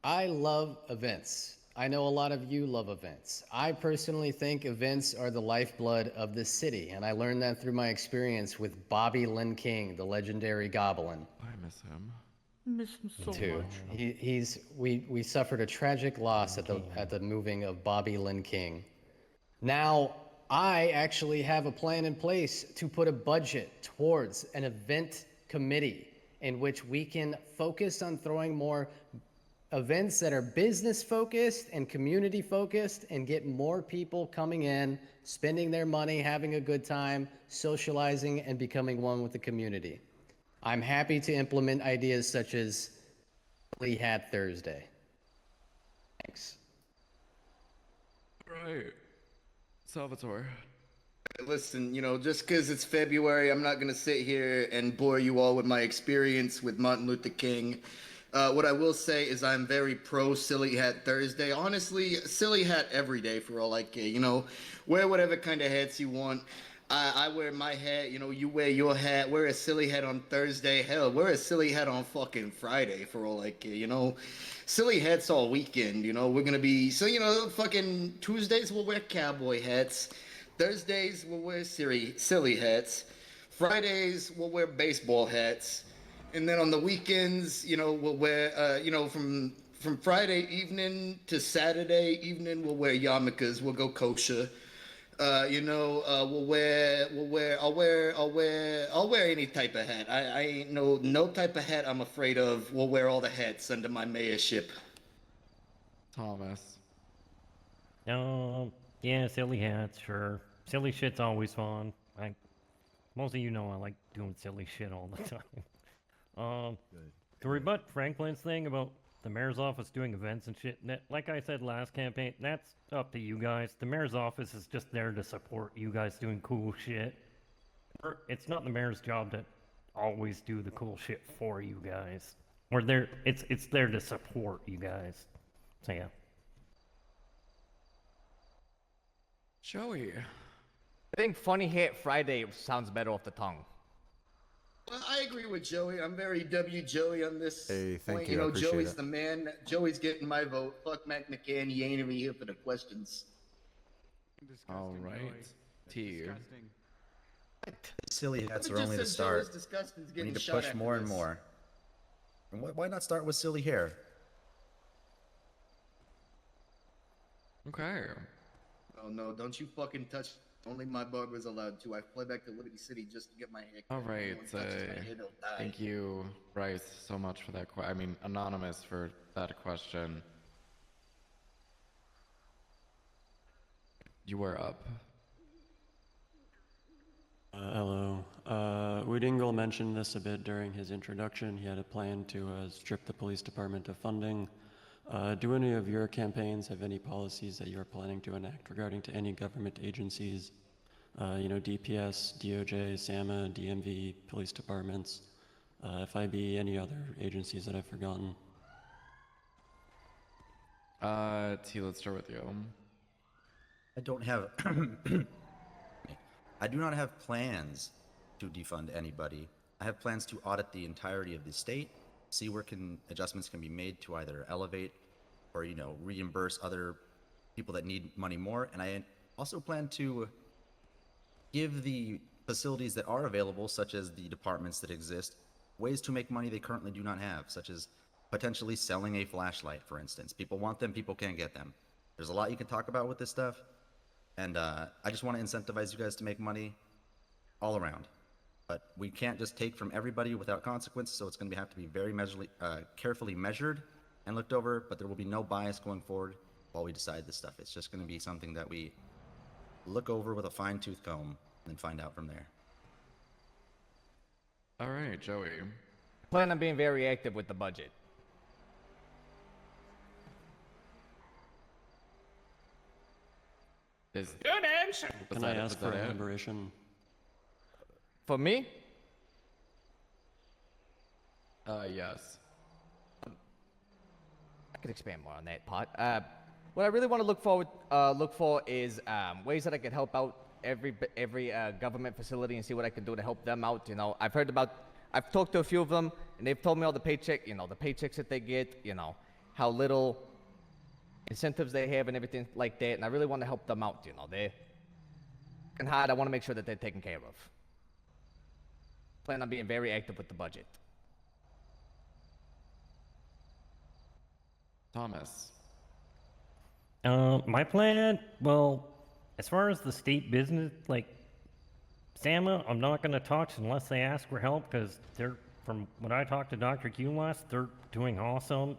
I love events. I know a lot of you love events. I personally think events are the lifeblood of this city, and I learned that through my experience with Bobby Lynn King, the legendary Goblin. I miss him. Miss him so much. We suffered a tragic loss at the moving of Bobby Lynn King. Now, I actually have a plan in place to put a budget towards an event committee in which we can focus on throwing more events that are business focused and community focused and get more people coming in, spending their money, having a good time, socializing, and becoming one with the community. I'm happy to implement ideas such as Silly Hat Thursday. Thanks. Right. Salvatore. Listen, just because it's February, I'm not going to sit here and bore you all with my experience with Martin Luther King. What I will say is I'm very pro Silly Hat Thursday. Honestly, Silly Hat every day for all I care. Wear whatever kind of hats you want. I wear my hat, you wear your hat. Wear a silly hat on Thursday. Hell, wear a silly hat on fucking Friday for all I care, Silly hats all weekend, we're gonna be, fucking Tuesdays we'll wear cowboy hats. Thursdays we'll wear silly hats. Fridays we'll wear baseball hats. And then on the weekends, we'll wear, from Friday evening to Saturday evening, we'll wear yarmulkes, we'll go kosher. I'll wear any type of hat. I ain't no type of hat I'm afraid of. We'll wear all the hats under my mayorship. Thomas. Yeah, silly hats, sure. Silly shit's always fun. Most of you know I like doing silly shit all the time. To rebut Franklin's thing about the mayor's office doing events and shit, like I said last campaign, that's up to you guys. The mayor's office is just there to support you guys doing cool shit. It's not the mayor's job to always do the cool shit for you guys. We're there. It's there to support you guys. So yeah. Joey. I think Funny Hat Friday sounds better off the tongue. Well, I agree with Joey. I'm very Joey on this. Hey, thank point. you. I appreciate Joey's it. the man. Joey's getting my vote. Fuck Mac McCann. He ain't even here for the questions. All right. T. Silly hats Whoever are just only the said start. Joey's disgusting is We getting need to shot push after more and this. more. And why not start with silly hair? Okay. Oh no, don't you fucking touch. Only my barber's allowed to. I fly back to Liberty City just to get my hair cut. All right. If anyone touches my hair, they'll die. Thank you, Bryce, so much for that. Anonymous for that question. You were up. Hello. Weedingle mentioned this a bit during his introduction. He had a plan to strip the police department of funding. Do any of your campaigns have any policies that you're planning to enact regarding to any government agencies? DPS, DOJ, SAMA, DMV, police departments, FIB, any other agencies that I've forgotten? T, let's start with you. I don't have. I do not have plans to defund anybody. I have plans to audit the entirety of the state, see where adjustments can be made to either elevate or reimburse other people that need money more. And I also plan to give the facilities that are available, such as the departments that exist, ways to make money they currently do not have, such as potentially selling a flashlight, for instance. People want them, people can't get them. There's a lot you can talk about with this stuff. And I just want to incentivize you guys to make money all around. But we can't just take from everybody without consequence, so it's going to have to be very carefully measured and looked over, but there will be no bias going forward while we decide this stuff. It's just going to be something that we look over with a fine-tooth comb and then find out from there. All right, Joey. Plan on being very active with the budget. Good answer. Can I ask for elaboration? For me? Yes. I could expand more on that part. What I really want to look for is ways that I can help out every government facility and see what I can do to help them out. I've talked to a few of them, and they've told me all the paychecks that they get, how little incentives they have and everything like that. And I really want to help them out. They're working hard. I want to make sure that they're taken care of. Plan on being very active with the budget. Thomas. My plan, well, as far as the state business, like SAMA, I'm not going to touch unless they ask for help, because they're, from when I talked to Dr. Q last, they're doing awesome.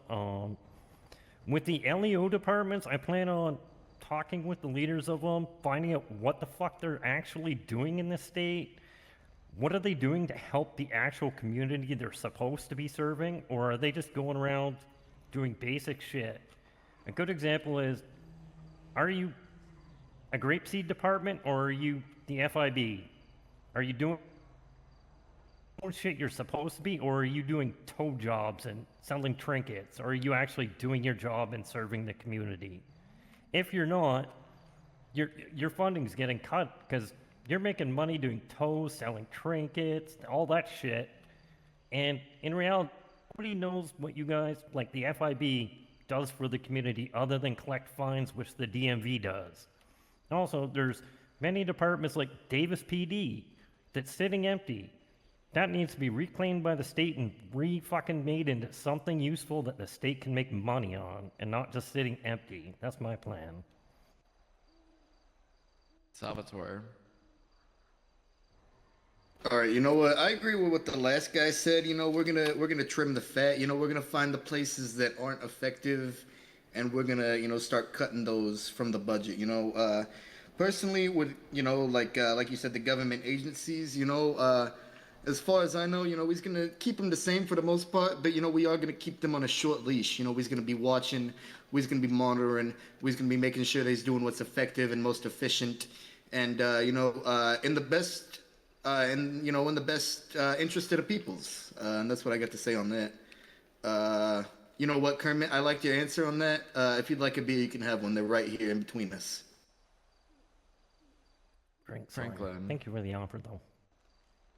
With the LEO departments, I plan on talking with the leaders of them, finding out what the fuck they're actually doing in the state. What are they doing to help the actual community they're supposed to be serving, or are they just going around doing basic shit? A good example is, are you a grapeseed department, or are you the FIB? Are you doing shit you're supposed to be, or are you doing tow jobs and selling trinkets, or are you actually doing your job and serving the community? If you're not, your funding's getting cut, because you're making money doing tows, selling trinkets, all that shit, and in reality, nobody knows what you guys, like the FIB, does for the community other than collect fines, which the DMV does. Also, there's many departments like Davis PD that's sitting empty. That needs to be reclaimed by the state and re-fucking made into something useful that the state can make money on, and not just sitting empty. That's my plan. Salvatore. All right, you know what? I agree with what the last guy said. We're gonna trim the fat. We're gonna find the places that aren't effective, and we're gonna start cutting those from the budget. Personally, with like you said, the government agencies. As far as I know, we're gonna keep them the same for the most part, but we are gonna keep them on a short leash. We're gonna be watching, we're gonna be monitoring, we're gonna be making sure they're doing what's effective and most efficient, and in the best. In the best interest of the peoples. And that's what I got to say on that. You know what, Kermit? I liked your answer on that. If you'd like a beer, you can have one. They're right here in between us. Franklin. Thank you for the offer, though.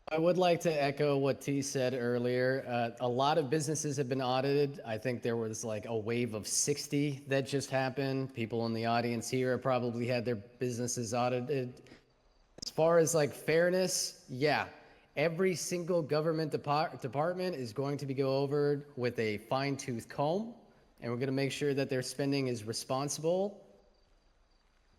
I would like to echo what T said earlier. A lot of businesses have been audited. I think there was like a wave of 60 that just happened. People in the audience here have probably had their businesses audited. As far as like fairness, yeah, every single government department is going to be go over with a fine-tooth comb, and we're going to make sure that their spending is responsible.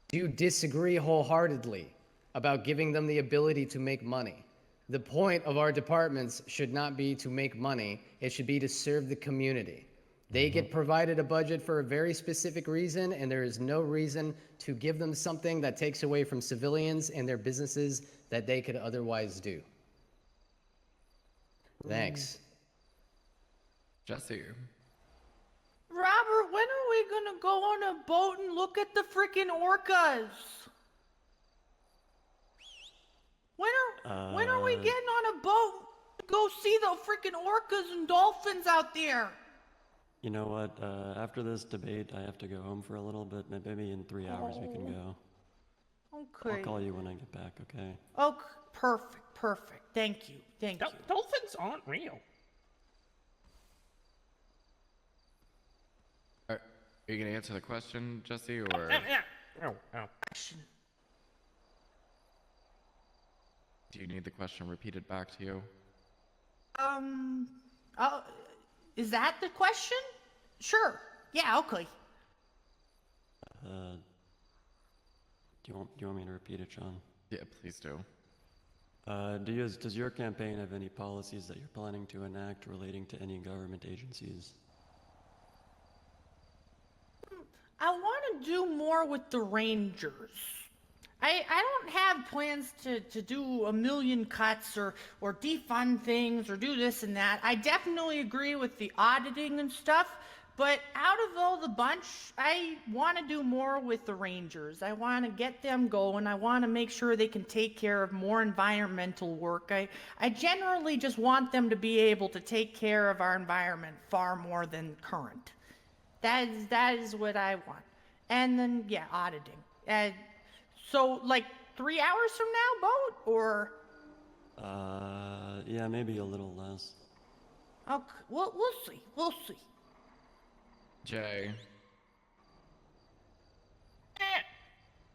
Do you disagree wholeheartedly about giving them the ability to make money? The point of our departments should not be to make money. It should be to serve the community. They get provided a budget for a very specific reason, and there is no reason to give them something that takes away from civilians and their businesses that they could otherwise do. Thanks. Jesse. Robert, when are we gonna go on a boat and look at the freaking orcas? When are we getting on a boat to go see the freaking orcas and dolphins out there? You know what? After this debate, I have to go home for a little bit. Maybe in 3 hours we can go. Okay. I'll call you when I get back, okay? Oh, perfect. Thank you. Dolphins aren't real. Are you gonna answer the question, Jesse, or? Yeah. Oh. Do you need the question repeated back to you? Is that the question? Sure. Yeah, okay. Do you want me to repeat it, Sean? Yeah, please do. Does your campaign have any policies that you're planning to enact relating to any government agencies? I want to do more with the Rangers. I don't have plans to do a million cuts or defund things or do this and that. I definitely agree with the auditing and stuff, but out of all the bunch, I want to do more with the Rangers. I want to get them going. I want to make sure they can take care of more environmental work. I generally just want them to be able to take care of our environment far more than current. That is what I want. And then, yeah, auditing. So, like, 3 hours from now, Boat, or? Yeah, maybe a little less. Okay, we'll see. Jay.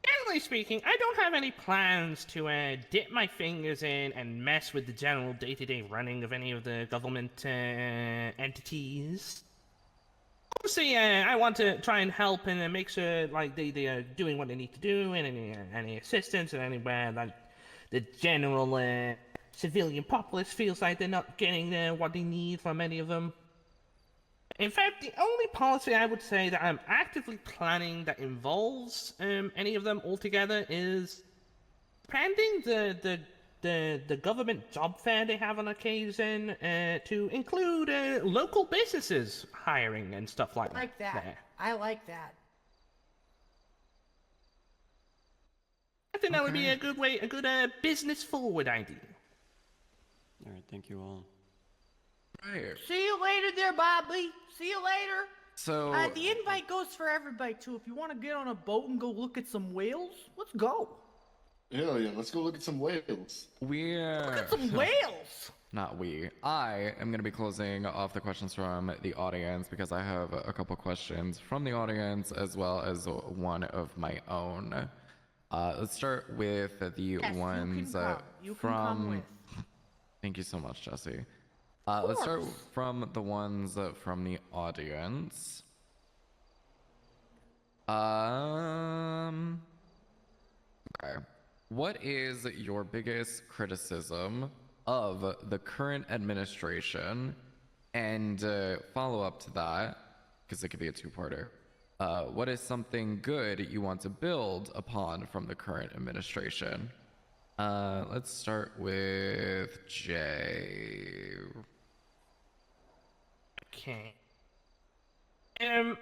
Generally speaking, I don't have any plans to dip my fingers in and mess with the general day-to-day running of any of the government entities. Obviously, I want to try and help and make sure like they are doing what they need to do, and any assistance and anywhere like the general civilian populace feels like they're not getting what they need from any of them. In fact, the only policy I would say that I'm actively planning that involves any of them altogether is expanding the government job fair they have on occasion to include local businesses hiring and stuff like that. I like that. I like that. I think that would be a good business forward idea. All right, thank you all. Right. See you later there, Bobby. See you later. So the invite goes for everybody too. If you want to get on a boat and go look at some whales, let's go. Hell yeah, let's go look at some whales. Look at some whales. Not we. I am going to be closing off the questions from the audience because I have a couple questions from the audience as well as one of my own. Let's start with the ones you from. Can come with. Thank you so much, Jesse. Let's start from the ones from the audience. Okay. What is your biggest criticism of the current administration? And follow up to that, because it could be a two-parter. What is something good you want to build upon from the current administration? Let's start with Jay. Okay. I've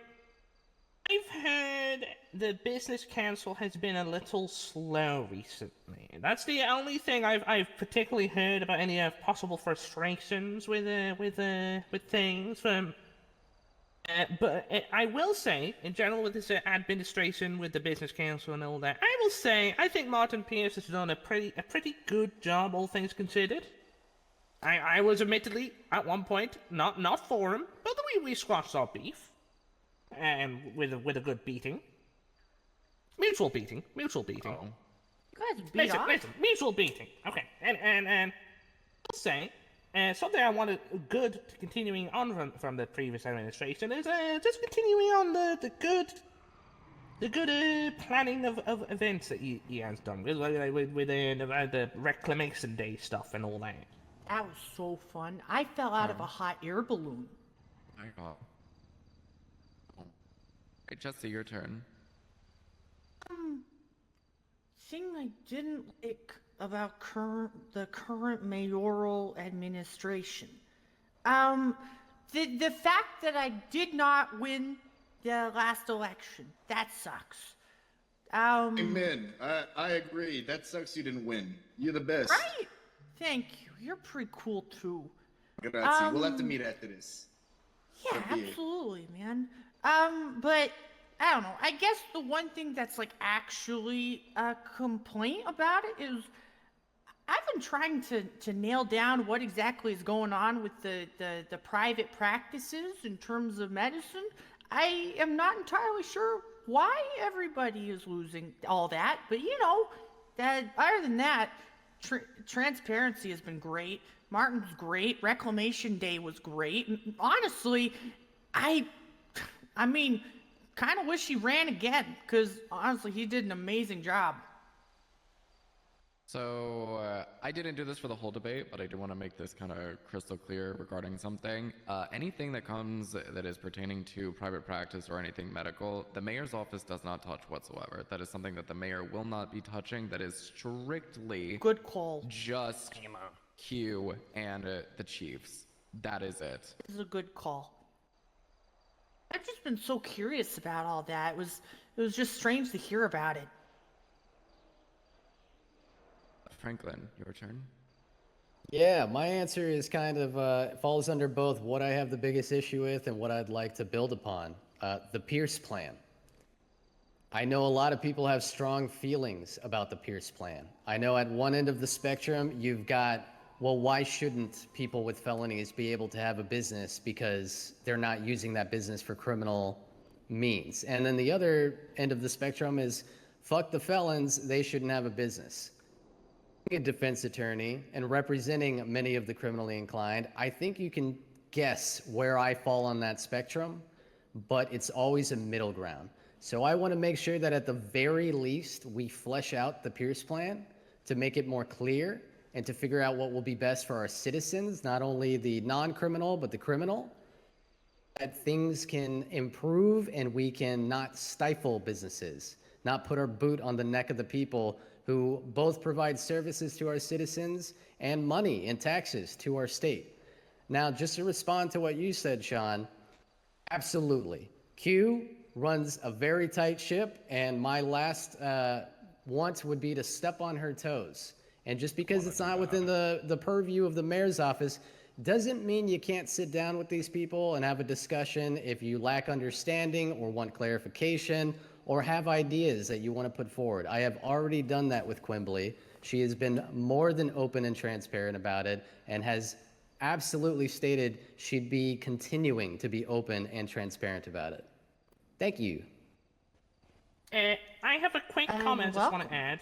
heard the business council has been a little slow recently. That's the only thing I've particularly heard about any possible frustrations with things. But I will say, in general, with this administration, with the business council and all that, I will say I think Martin Pierce has done a pretty good job, all things considered. I was admittedly at one point not for him, but we squashed our beef, and with a good beating, mutual beating. You guys beat off? Listen, mutual beating. Okay, and I'll say. Something I wanted good to continuing on from the previous administration is just continuing on the good planning of events that he has done with the Reclamation Day stuff and all that. That was so fun. I fell out of a hot air balloon. My God. Hey, Jesse, your turn. Thing I didn't like about the current mayoral administration. The fact that I did not win the last election. That sucks. Amen. I agree. That sucks you didn't win. You're the best. Right? Thank you. You're pretty cool too. Grazie. We'll have to meet after this. Yeah, absolutely. Totally, man. But I don't know. I guess the one thing that's like actually a complaint about it is I've been trying to nail down what exactly is going on with the private practices in terms of medicine. I am not entirely sure why everybody is losing all that, but that other than that, transparency has been great. Martin's great. Reclamation Day was great. Honestly, I mean, kind of wish he ran again, because honestly, he did an amazing job. So, I didn't do this for the whole debate, but I do want to make this kind of crystal clear regarding something. Anything that comes that is pertaining to private practice or anything medical, the mayor's office does not touch whatsoever. That is something that the mayor will not be touching. That is strictly good call. Just Q and the chiefs. That is it. This is a good call. I've just been so curious about all that. It was just strange to hear about it. Franklin, your turn. Yeah, my answer is kind of falls under both what I have the biggest issue with and what I'd like to build upon. The Pierce Plan. I know a lot of people have strong feelings about the Pierce Plan. I know at one end of the spectrum, you've got, well, why shouldn't people with felonies be able to have a business because they're not using that business for criminal means? And then the other end of the spectrum is, fuck the felons, they shouldn't have a business. A defense attorney and representing many of the criminally inclined, I think you can guess where I fall on that spectrum, but it's always a middle ground. So I want to make sure that at the very least we flesh out the Pierce Plan to make it more clear and to figure out what will be best for our citizens, not only the non-criminal but the criminal, that things can improve and we can not stifle businesses, not put our boot on the neck of the people who both provide services to our citizens and money and taxes to our state. Now, just to respond to what you said, Sean, absolutely. Q runs a very tight ship, and my last want would be to step on her toes. And just because it's not within the purview of the mayor's office doesn't mean you can't sit down with these people and have a discussion if you lack understanding or want clarification or have ideas that you want to put forward. I have already done that with Quimbley. She has been more than open and transparent about it and has absolutely stated she'd be continuing to be open and transparent about it. Thank you. I have a quick comment I just want to add.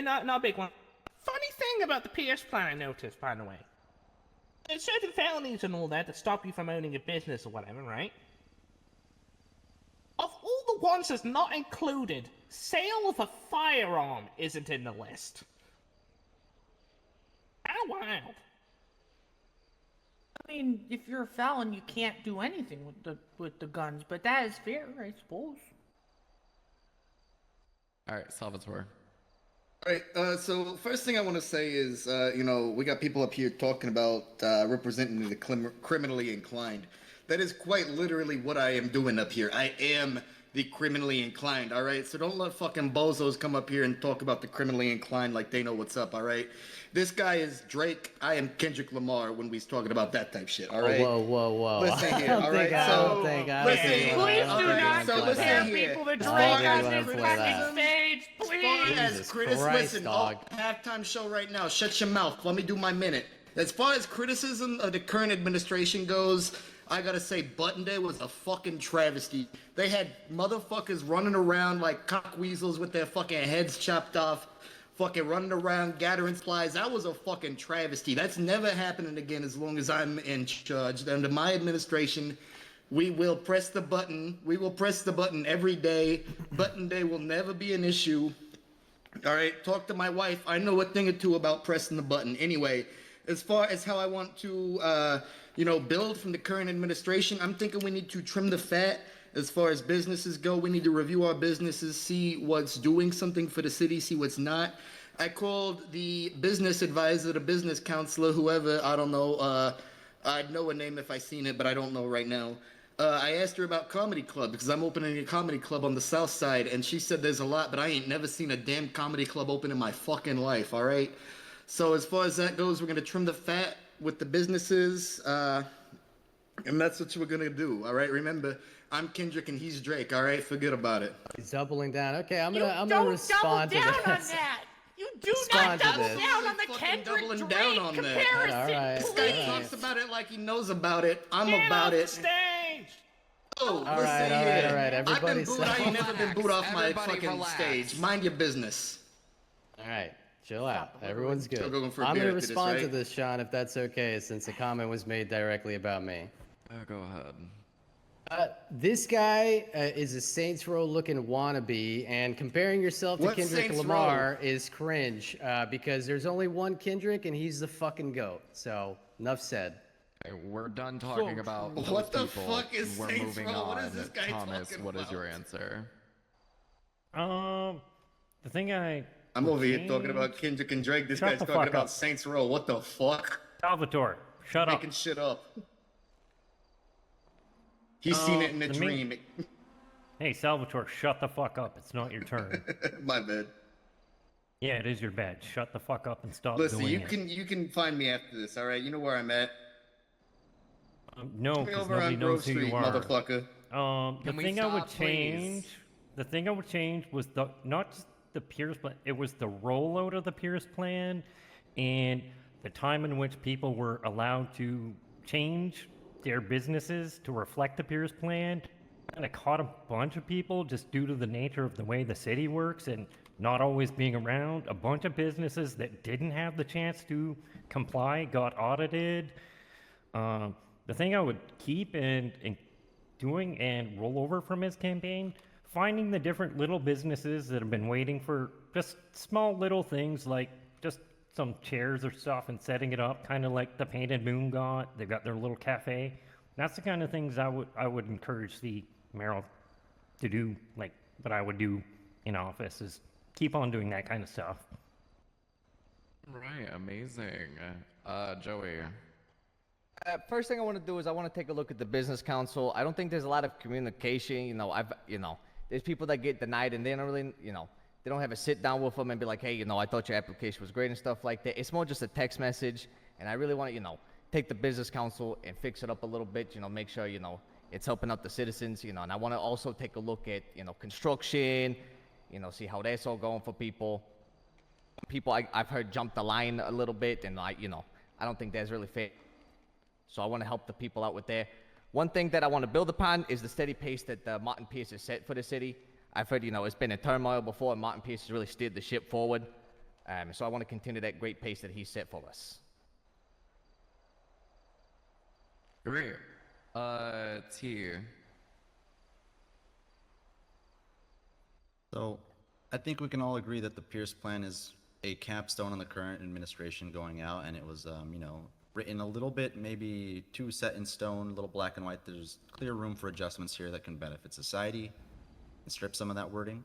Not a big one. Funny thing about the PS Plan I noticed, by the way. There's certain felonies and all that stop you from owning a business or whatever, right? Of all the ones that's not included, sale of a firearm isn't in the list. How wild. I mean, if you're a felon, you can't do anything with the guns, but that is fair, I suppose. All right, Salvatore. All right, so first thing I want to say is, we got people up here talking about representing the criminally inclined. That is quite literally what I am doing up here. I am the criminally inclined, all right? So don't let fucking bozos come up here and talk about the criminally inclined like they know what's up, all right? This guy is Drake. I am Kendrick Lamar when we's talking about that type shit, all right? Whoa. Listen here, all right? Please do not compare people to Drake on this fucking stage, please. As listen, halftime show right now. Shut your mouth. Let me do my minute. As far as criticism of the current administration goes, I gotta say, Button Day was a fucking travesty. They had motherfuckers running around like cockweasels with their fucking heads chopped off, fucking running around gathering supplies. That was a fucking travesty. That's never happening again as long as I'm in charge. Under my administration, we will press the button. We will press the button every day. Button Day will never be an issue. All right, talk to my wife. I know a thing or two about pressing the button. Anyway, as far as how I want to, build from the current administration, I'm thinking we need to trim the fat. As far as businesses go, we need to review our businesses, see what's doing something for the city, see what's not. I called the business advisor, the business counselor, whoever, I don't know. I'd know her name if I seen it, but I don't know right now. I asked her about comedy club because I'm opening a comedy club on the south side, and she said there's a lot, but I ain't never seen a damn comedy club open in my fucking life, all right? So as far as that goes, we're going to trim the fat with the businesses. And that's what we're gonna do, all right? Remember, I'm Kendrick and he's Drake, all right? Forget about it. He's doubling down. Okay, I'm gonna Don't respond double to down on this. that. You do Respond not to double this. down on the Fucking Kendrick doubling Drake down on that. comparison. All right, This all guy right. talks about it like he knows about it. I'm Get about off it. the stage! Oh, All listen right, all here. right, all right. I've been Everybody booed. I ain't never been booed off my Everybody fucking relax. stage. Mind your business. All right, chill out. Everyone's good. Still going for a I'm beer gonna after this, respond to right? this, Sean, if that's okay, since the comment was made directly about me. Go ahead. This guy is a Saints Row looking wannabe, and comparing yourself to What's Kendrick Saints Lamar is cringe because there's only one Kendrick and he's the fucking GOAT. So, enough said. Okay, we're done talking about those What the people. fuck is We're Saints moving Row? on. What is this guy Thomas, talking what is your about? answer? The thing I'm would over here talking change- about Kendrick and Drake. This Shut guy's the talking fuck about up. Saints Row. What the fuck? Salvatore, shut up. Making shit up. He's seen it in a the dream. Hey, Salvatore, shut the fuck up. It's not your turn. My bad. Yeah, it is your bad. Shut the fuck up and stop Listen, doing you can find me after this, all right? You know where I'm at. No, Meet me because over nobody on knows Grove who Street, you are. motherfucker. The Can we thing I would stop, please? change, the thing I would change was not just the Pierce plan. It was the rollout of the Pierce plan, and the time in which people were allowed to change their businesses to reflect the Pierce plan. Kind of caught a bunch of people just due to the nature of the way the city works and not always being around. A bunch of businesses that didn't have the chance to comply got audited. The thing I would keep and doing and roll over from his campaign, finding the different little businesses that have been waiting for just small little things like just some chairs or stuff and setting it up, kind of like the Painted Moon got. They've got their little cafe. That's the kind of things I would encourage the mayor to do, like what I would do in office, is keep on doing that kind of stuff. Right, amazing. Joey. First thing I want to do is I want to take a look at the business council. I don't think there's a lot of communication. There's people that get denied and they don't really, they don't have a sit down with them and be like, hey, I thought your application was great and stuff like that. It's more just a text message. And I really want to, take the business council and fix it up a little bit, make sure, it's helping out the citizens, and I want to also take a look at, construction, see how that's all going for people. People I've heard jump the line a little bit, and I don't think that's really fair. So I want to help the people out with that. One thing that I want to build upon is the steady pace that Martin Pierce has set for the city. I've heard, it's been in turmoil before, and Martin Pierce has really steered the ship forward. So I want to continue that great pace that he's set for us. Great. T. So, I think we can all agree that the Pierce Plan is a capstone on the current administration going out, and it was, written a little bit, maybe too set in stone, a little black and white. There's clear room for adjustments here that can benefit society and strip some of that wording.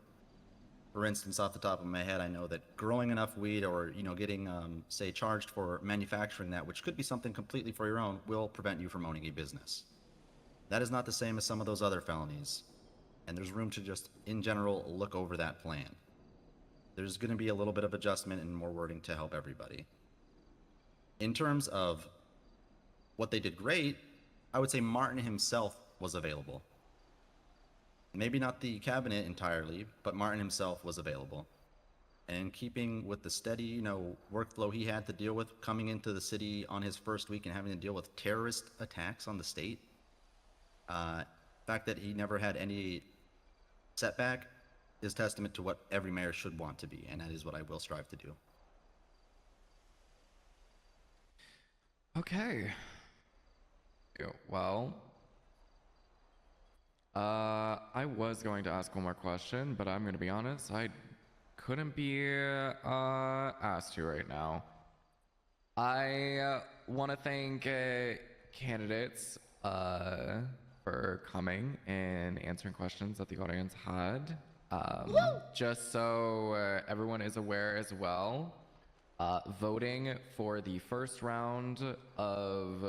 For instance, off the top of my head, I know that growing enough weed or, getting, say, charged for manufacturing that, which could be something completely for your own, will prevent you from owning a business. That is not the same as some of those other felonies, and there's room to just, in general, look over that plan. There's going to be a little bit of adjustment and more wording to help everybody. In terms of what they did great, I would say Martin himself was available. Maybe not the cabinet entirely, but Martin himself was available. And in keeping with the steady, workflow he had to deal with coming into the city on his first week and having to deal with terrorist attacks on the state, fact that he never had any setback is testament to what every mayor should want to be, and that is what I will strive to do. Okay. Well, I was going to ask one more question, but I'm going to be honest, I couldn't be asked to right now. I want to thank candidates for coming and answering questions that the audience had. Just so everyone is aware as well, voting for the first round of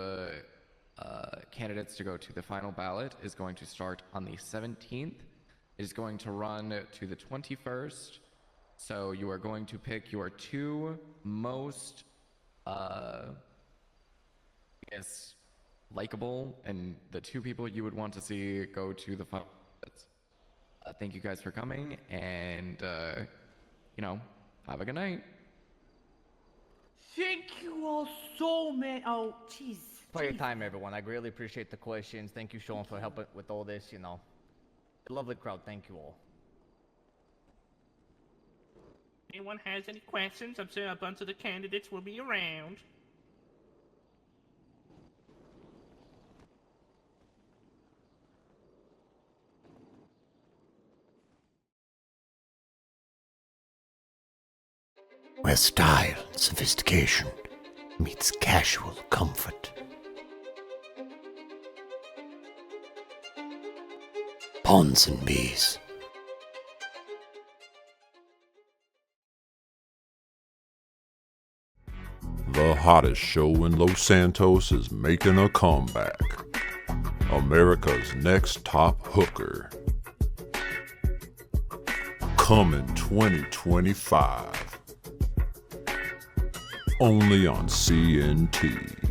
candidates to go to the final ballot is going to start on the 17th. It is going to run to the 21st. So you are going to pick your two most, likable and the two people you would want to see go to the final. Thank you guys for coming, and have a good night. Thank you all so much. Oh, jeez. For your time, everyone. I greatly appreciate the questions. Thank you, Sean, for helping with all this. Lovely crowd. Thank you all. Anyone has any questions? I'm sure a bunch of the candidates will be around. Where style and sophistication meets casual comfort. Pawns and bees. The hottest show in Los Santos is making a comeback. America's Next Top Hooker. Coming 2025. Only on CNT.